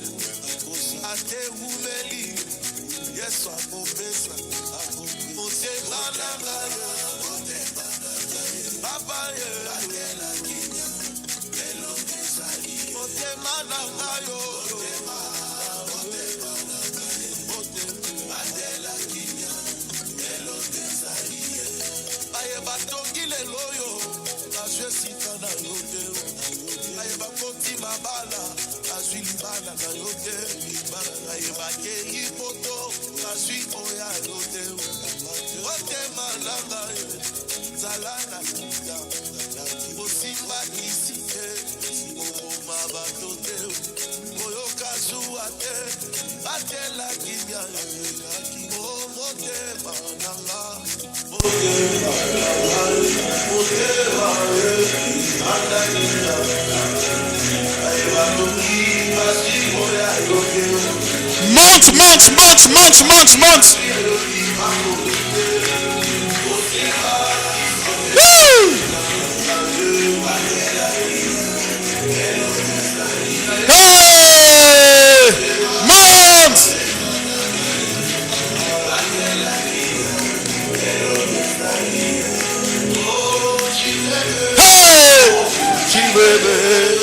S4: ate umeli Yesu akopesa motema na ngai papa ye motema na ngai aye batongi lelo yo nazwi esika na yo te aye bakoti mabala nazwi libala na yo te aye bakei poto nazwi oya yo te otema na ngai nzala na kita osimba kisi te okoma bato te oyoka zuwa te batelaki bia o motema na ngai Months. Woo! Hey! Months! Hey!